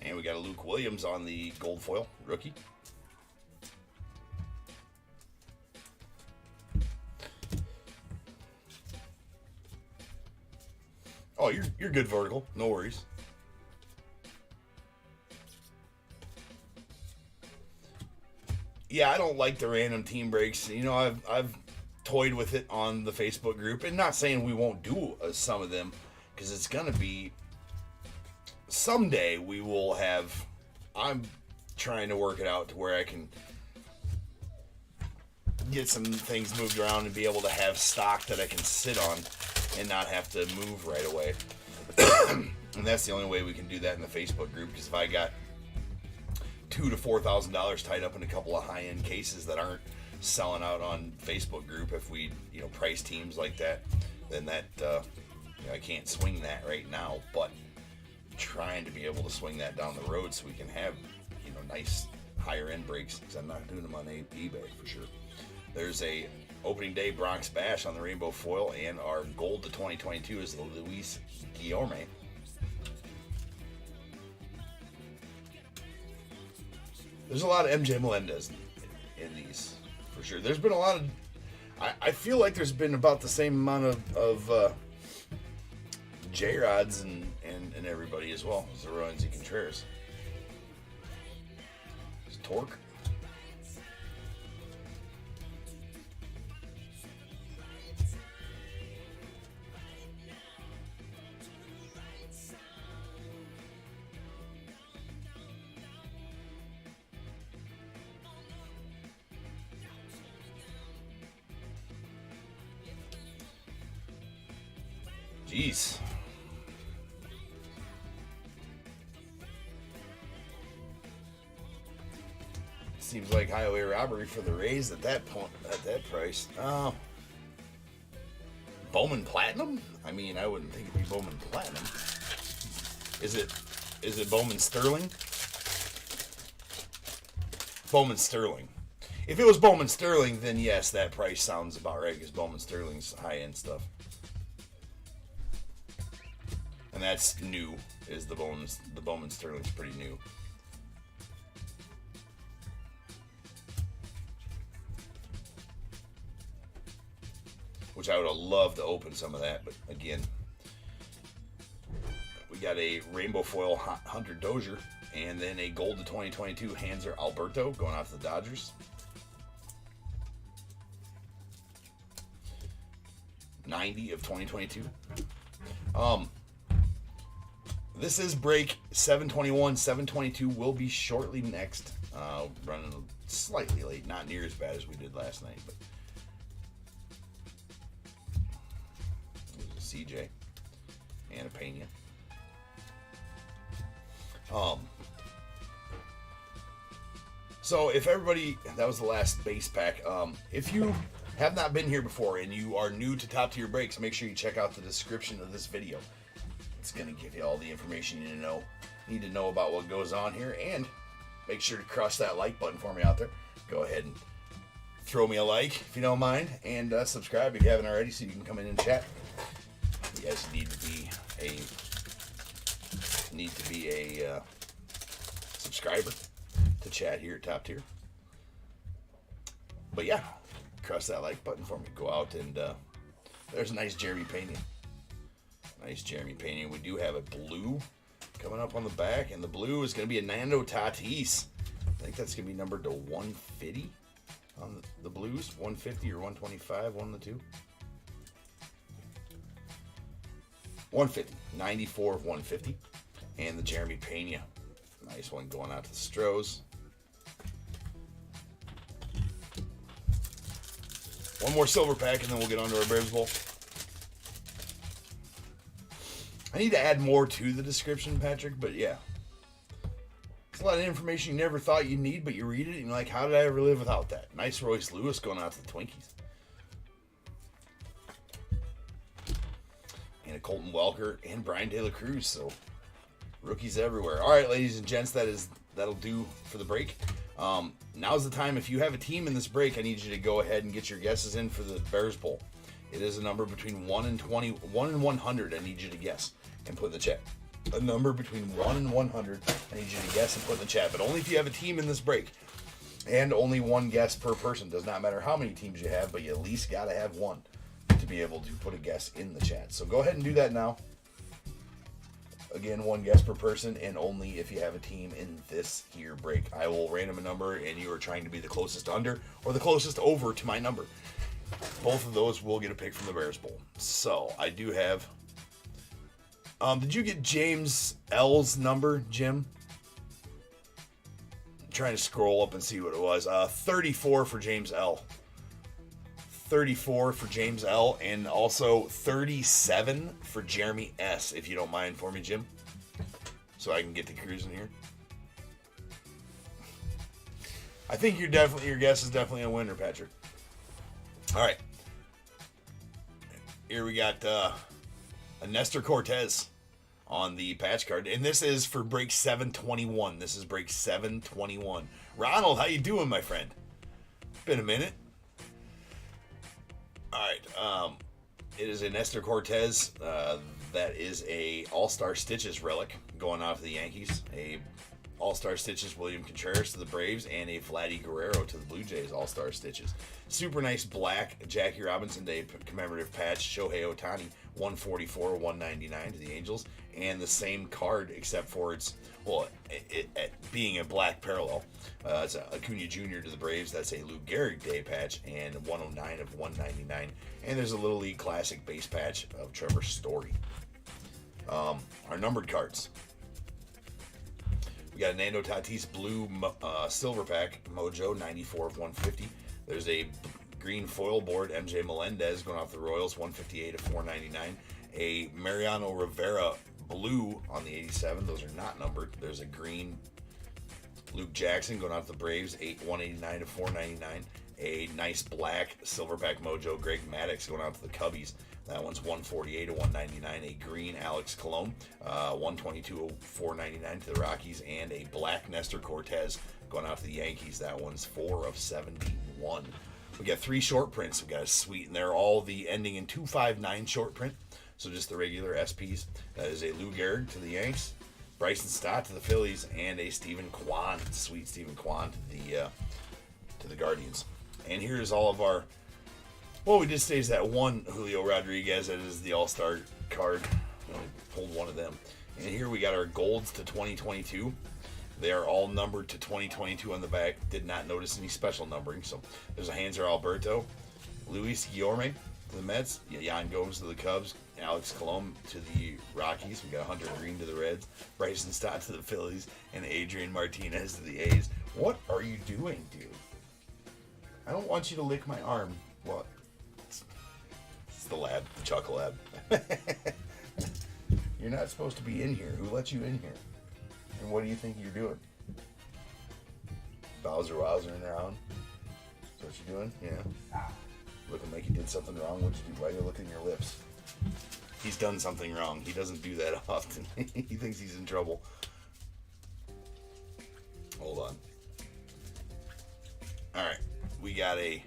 And we got a Luke Williams on the gold foil, rookie. Oh, you're good, Vertical. No worries. Yeah, I don't like the random team breaks. I've toyed with it on the Facebook group, and not saying we won't do some of them, because it's gonna be someday we will have. I'm trying to work it out to where I can get some things moved around and be able to have stock that I can sit on and not have to move right away. And that's the only way we can do that in the Facebook group, because if I got $2,000 to $4,000 tied up in a couple of high-end cases that aren't selling out on Facebook group, if we price teams like that, then that I can't swing that right now, but trying to be able to swing that down the road so we can have nice higher end breaks, because I'm not doing them on eBay for sure. There's a opening day Bronx Bash on the rainbow foil, and our gold to 2022 is the Luis Guillorme. There's a lot of MJ Melendez in these for sure. There's been a lot of. I feel like there's been about the same amount of J-Rods and everybody as well as the Rowanzi Contreras. There's Torque. Jeez. Seems like highway robbery for the Rays at that point, at that price. Oh, Bowman Platinum? I mean, I wouldn't think it'd be Bowman Platinum. Is it Bowman Sterling? Bowman Sterling. If it was Bowman Sterling, then yes, that price sounds about right, because Bowman Sterling's high-end stuff. And that's new, is the Bowman Sterling's pretty new. Which I would have loved to open some of that, but again, we got a Rainbow Foil Hunter Dozier, and then a Gold to 2022 Hanser Alberto going off the Dodgers. 90 of 2022. This is break 721. 722 will be shortly next. Running slightly late, not near as bad as we did last night, but there's a CJ and a Pena. So if everybody, that was the last base pack. If you have not been here before and you are new to Top Tier Breaks, make sure you check out the description of this video. It's going to give you all the information you need to know about what goes on here, and make sure to crush that like button for me out there. Go ahead and throw me a like if you don't mind, and subscribe if you haven't already, so you can come in and chat. You guys need to be a subscriber to chat here at Top Tier. But yeah, crush that like button for me. Go out and there's a nice Jeremy Pena. Nice Jeremy Pena. We do have a blue coming up on the back, and the blue is going to be a Nando Tatis. I think that's going to be numbered to 150 on the Blues. 150 or 125, one of the two. 150. 94 of 150. And the Jeremy Pena. Nice one going out to the Stros. One more silver pack, and then we'll get on to our Bears Bowl. I need to add more to the description, Patrick, but yeah. It's a lot of information you never thought you'd need, but you read it and you're like, how did I ever live without that? Nice Royce Lewis going out to the Twinkies. And a Colton Welker and Brian De La Cruz, so rookies everywhere. All right, ladies and gents, that'll do for the break. Now's the time. If you have a team in this break, I need you to go ahead and get your guesses in for the Bears Bowl. It is a number between 1 and 100. I need you to guess and put in the chat. A number between 1 and 100. I need you to guess and put in the chat. But only if you have a team in this break. And only one guess per person. Does not matter how many teams you have, but you at least got to have one to be able to put a guess in the chat. So go ahead and do that now. Again, one guess per person, and only if you have a team in this here break. I will random a number, and you are trying to be the closest under or the closest over to my number. Both of those will get a pick from the Bears Bowl. So, I do have... did you get James L's number, Jim? I'm trying to scroll up and see what it was. 34 for James L. 34 for James L. And also 37 for Jeremy S. If you don't mind for me, Jim. So I can get to cruising here. I think your guess is definitely a winner, Patrick. All right. Here we got a Nestor Cortez on the patch card. And this is for break 721. This is break 721. Ronald, how you doing, my friend? Been a minute. All right. It is a Nestor Cortez. That is a All-Star Stitches relic going off the Yankees. A All-Star Stitches William Contreras to the Braves, and a Vladdy Guerrero to the Blue Jays All-Star Stitches. Super nice black Jackie Robinson Day commemorative patch. Shohei Ohtani 144 199 to the Angels, and the same card except for its being a black parallel. It's a Acuna Jr. to the Braves. That's a Lou Gehrig Day patch, and 109 of 199. And there's a Little League Classic base patch of Trevor Story. Our numbered cards. We got a Nando Tatis blue silver pack, Mojo, 94 of 150. There's a green foil board, MJ Melendez going off the Royals, 158 of 499. A Mariano Rivera blue on the 87. Those are not numbered. There's a green Luke Jackson going off the Braves, 189 of 499. a nice black Silverback Mojo Greg Maddux going out to the Cubbies. That one's 148 to 199. A green Alex Colon, 122 to 499 to the Rockies, and a black Nestor Cortez going out to the Yankees. That one's 4 of 71. We got 3 short prints. We got a suite, and they're all the ending in 259 short print. So just the regular SPs. That is a Lou Gehrig to the Yanks, Bryson Stott to the Phillies, and a Stephen Kwan, sweet Stephen Kwan to the Guardians. And here's all of our. Well, we did stage that one Julio Rodriguez. That is the All-Star card. We only pulled one of them. And here we got our golds to 2022. They are all numbered to 2022 on the back. Did not notice any special numbering. So there's a Hanser Alberto, Luis Guillorme to the Mets, Yan Gomes to the Cubs, Alex Colon to the Rockies. We got Hunter Green to the Reds, Bryson Stott to the Phillies, and Adrian Martinez to the A's. What are you doing, dude? I don't want you to lick my arm. What? It's the lab, the Chuckle Lab. You're not supposed to be in here. Who let you in here? And what do you think you're doing? Bowsering around? Is what you're doing? Yeah. Looking like you did something wrong. What'd you do? Why are you looking at your lips? He's done something wrong. He doesn't do that often. He thinks he's in trouble. Hold on. Alright. We got a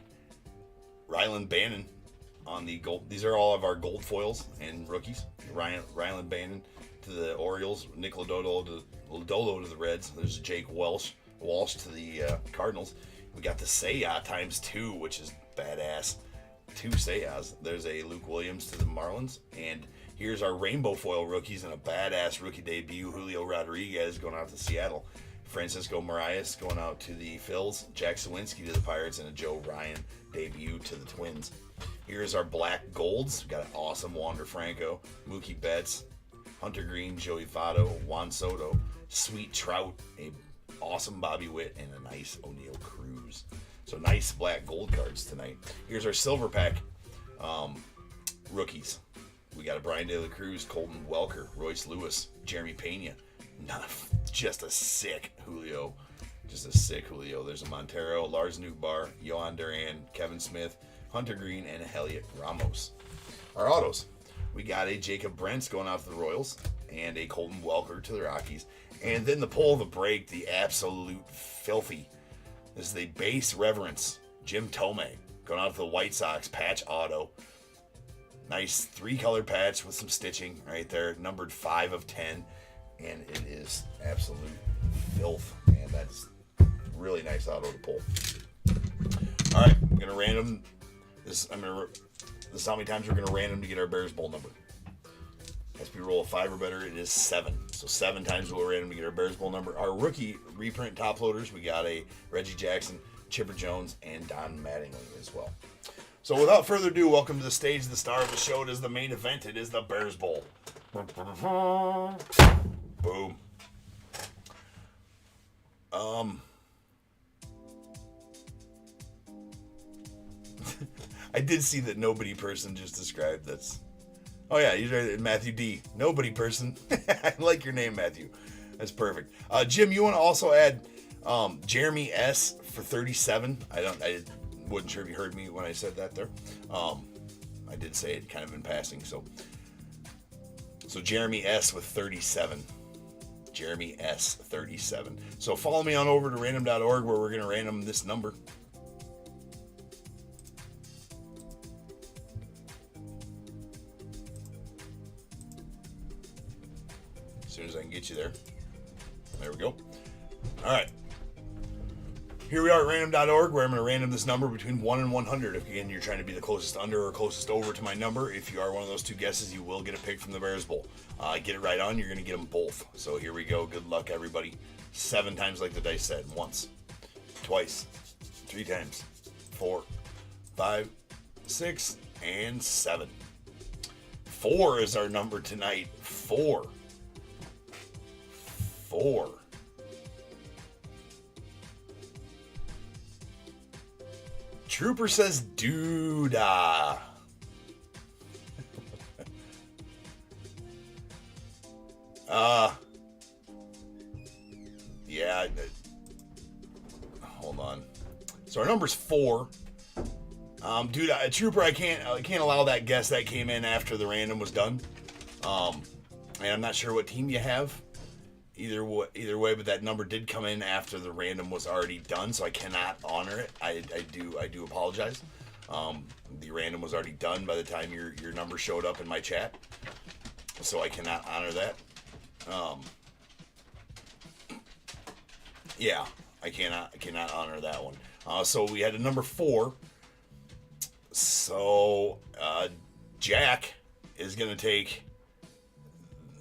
Ryland Bannon on the gold. These are all of our gold foils and rookies. Ryland Bannon to the Orioles, Nick Lodolo to the Reds. There's Jake Walsh to the Cardinals. We got the Seiya ×2, which is badass. 2 Seiyas. There's a Luke Williams to the Marlins, and here's our rainbow foil rookies and a badass rookie debut, Julio Rodriguez going out to Seattle, Francisco Marias going out to the Phils, Jack Sawinski to the Pirates, and a Joe Ryan debut to the Twins. Here's our black golds. We got an awesome Wander Franco, Mookie Betts, Hunter Green, Joey Votto, Juan Soto, Sweet Trout, a awesome Bobby Witt, and a nice O'Neal Cruz. So nice black gold cards tonight. Here's our silver pack rookies. We got a Brian De La Cruz, Colton Welker, Royce Lewis, Jeremy Pena. Just a sick Julio. There's a Montero, Lars Nootbaar, Yohan Duran, Kevin Smith, Hunter Green, and a Heliot Ramos. Our autos. We got a Jacob Brents going out to the Royals and a Colton Welker to the Rockies. And then the pull of the break, the absolute filthy. This is the base reverence, Jim Thome, going out to the White Sox, patch auto. Nice 3-color patch with some stitching right there, numbered 5 of 10, and it is absolute filth, and that's really nice auto to pull. All right, I'm gonna random this. This is how many times we're gonna random to get our Bears Bowl number. SP roll of 5 or better, it is 7. So 7 times we'll random to get our Bears Bowl number. Our rookie reprint top loaders, we got a Reggie Jackson, Chipper Jones, and Don Mattingly as well. So without further ado, welcome to the stage, the star of the show. It is the main event. It is the Bears Bowl. Boom. I did see that nobody person just described this. Oh yeah, he's right. Matthew D. Nobody person. I like your name, Matthew. That's perfect. Jim, you want to also add Jeremy S for 37? I wasn't sure if you heard me when I said that there. I did say it kind of in passing. So Jeremy S with 37. Jeremy S 37. So follow me on over to random.org where we're gonna random this number. As soon as I can get you there. There we go. All right. Here we are at random.org where I'm going to random this number between 1 and 100. If, again, you're trying to be the closest under or closest over to my number, if you are one of those 2 guesses, you will get a pick from the Bears Bowl. Get it right on, you're going to get them both. So here we go. Good luck, everybody. 7 times like the dice said. Once, twice, 3 times, 4, 5, 6, and 7. 4 is our number tonight. 4. Trooper says doodah. Yeah. Hold on. So our number's 4. Dude, Trooper, I can't allow that guess that came in after the random was done. And I'm not sure what team you have. Either way, but that number did come in after the random was already done, so I cannot honor it. I do apologize. The random was already done by the time your number showed up in my chat, so I cannot honor that. Yeah, I cannot honor that one. So we had a number 4. So Jack is gonna take.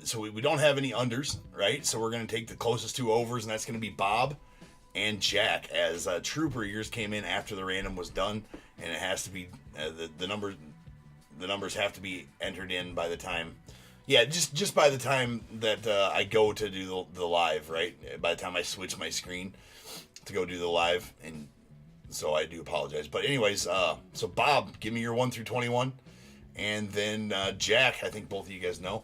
So we don't have any unders, right? So we're going to take the closest 2 overs, and that's going to be Bob and Jack. As Trooper, yours came in after the random was done, and it has to be the numbers have to be entered in by the time. Yeah, just by the time that I go to do the live, right? By the time I switch my screen to go do the live, and so I do apologize. But anyways, so Bob, give me your 1 through 21, and then Jack, I think both of you guys know.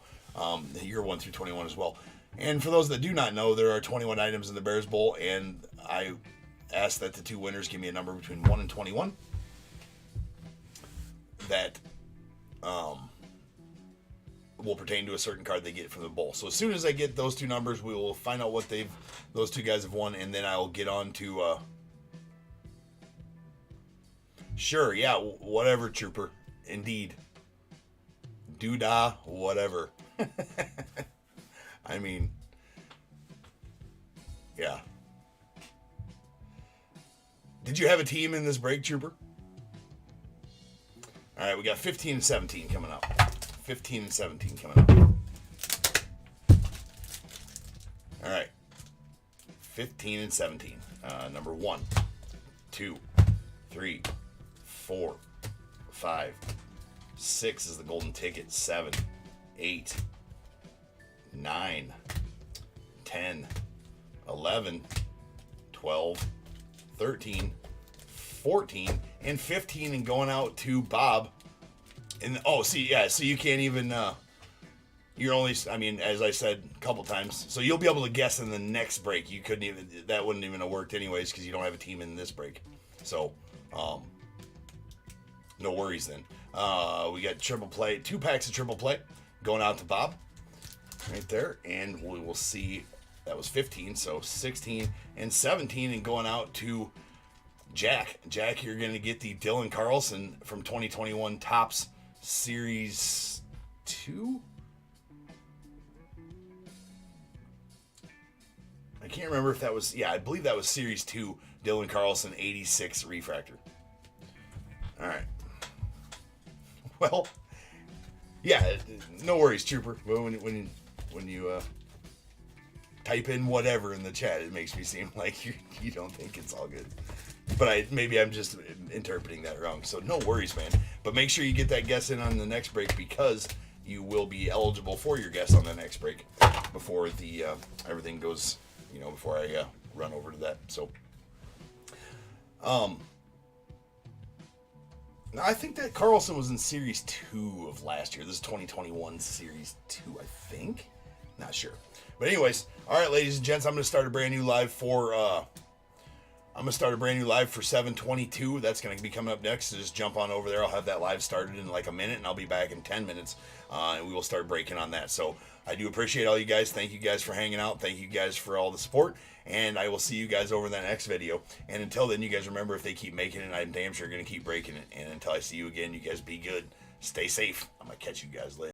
You're 1 through 21 as well. And for those that do not know, there are 21 items in the Bears Bowl, and I ask that the 2 winners give me a number between 1 and 21 that will pertain to a certain card they get from the bowl. So as soon as I get those 2 numbers, we will find out what those 2 guys have won, and then I will get on to sure, yeah, whatever, Trooper, indeed, doodah, whatever. I mean, yeah. Did you have a team in this break, Trooper? All right, we got 15 and 17 coming up. 15 and 17 coming up. All right. 15 and 17. Number 1, 2, 3, 4, 5, 6 is the golden ticket. 7, 8, 9, 10, 11, 12, 13, 14, and 15, and going out to Bob. And see, yeah, so you can't even you're only, I mean, as I said a couple times, so you'll be able to guess in the next break. You couldn't even, that wouldn't even have worked anyways because you don't have a team in this break. So no worries then. We got triple play, 2 packs of triple play going out to Bob right there, and we will see. That was 15, so 16 and 17, and going out to Jack. Jack, you're going to get the Dylan Carlson from 2021 Topps Series 2. I can't remember if that was, I believe that was Series 2, Dylan Carlson 86 refractor. All right. Well, yeah, no worries, Trooper. When you type in whatever in the chat, it makes me seem like you don't think it's all good. But maybe I'm just interpreting that wrong. So no worries, man. But make sure you get that guess in on the next break, because you will be eligible for your guess on the next break before the everything goes, before I run over to that. So, I think that Carlson was in Series 2 of last year. This is 2021 Series 2, I think. Not sure. But anyways, all right, ladies and gents, I'm going to start a brand new live for 722. That's going to be coming up next. So just jump on over there. I'll have that live started in like a minute, and I'll be back in 10 minutes, and we will start breaking on that. So I do appreciate all you guys. Thank you guys for hanging out. Thank you guys for all the support, and I will see you guys over in that next video. And until then, you guys remember, if they keep making it, I'm damn sure going to keep breaking it. And until I see you again, you guys be good. Stay safe. I'm going to catch you guys later.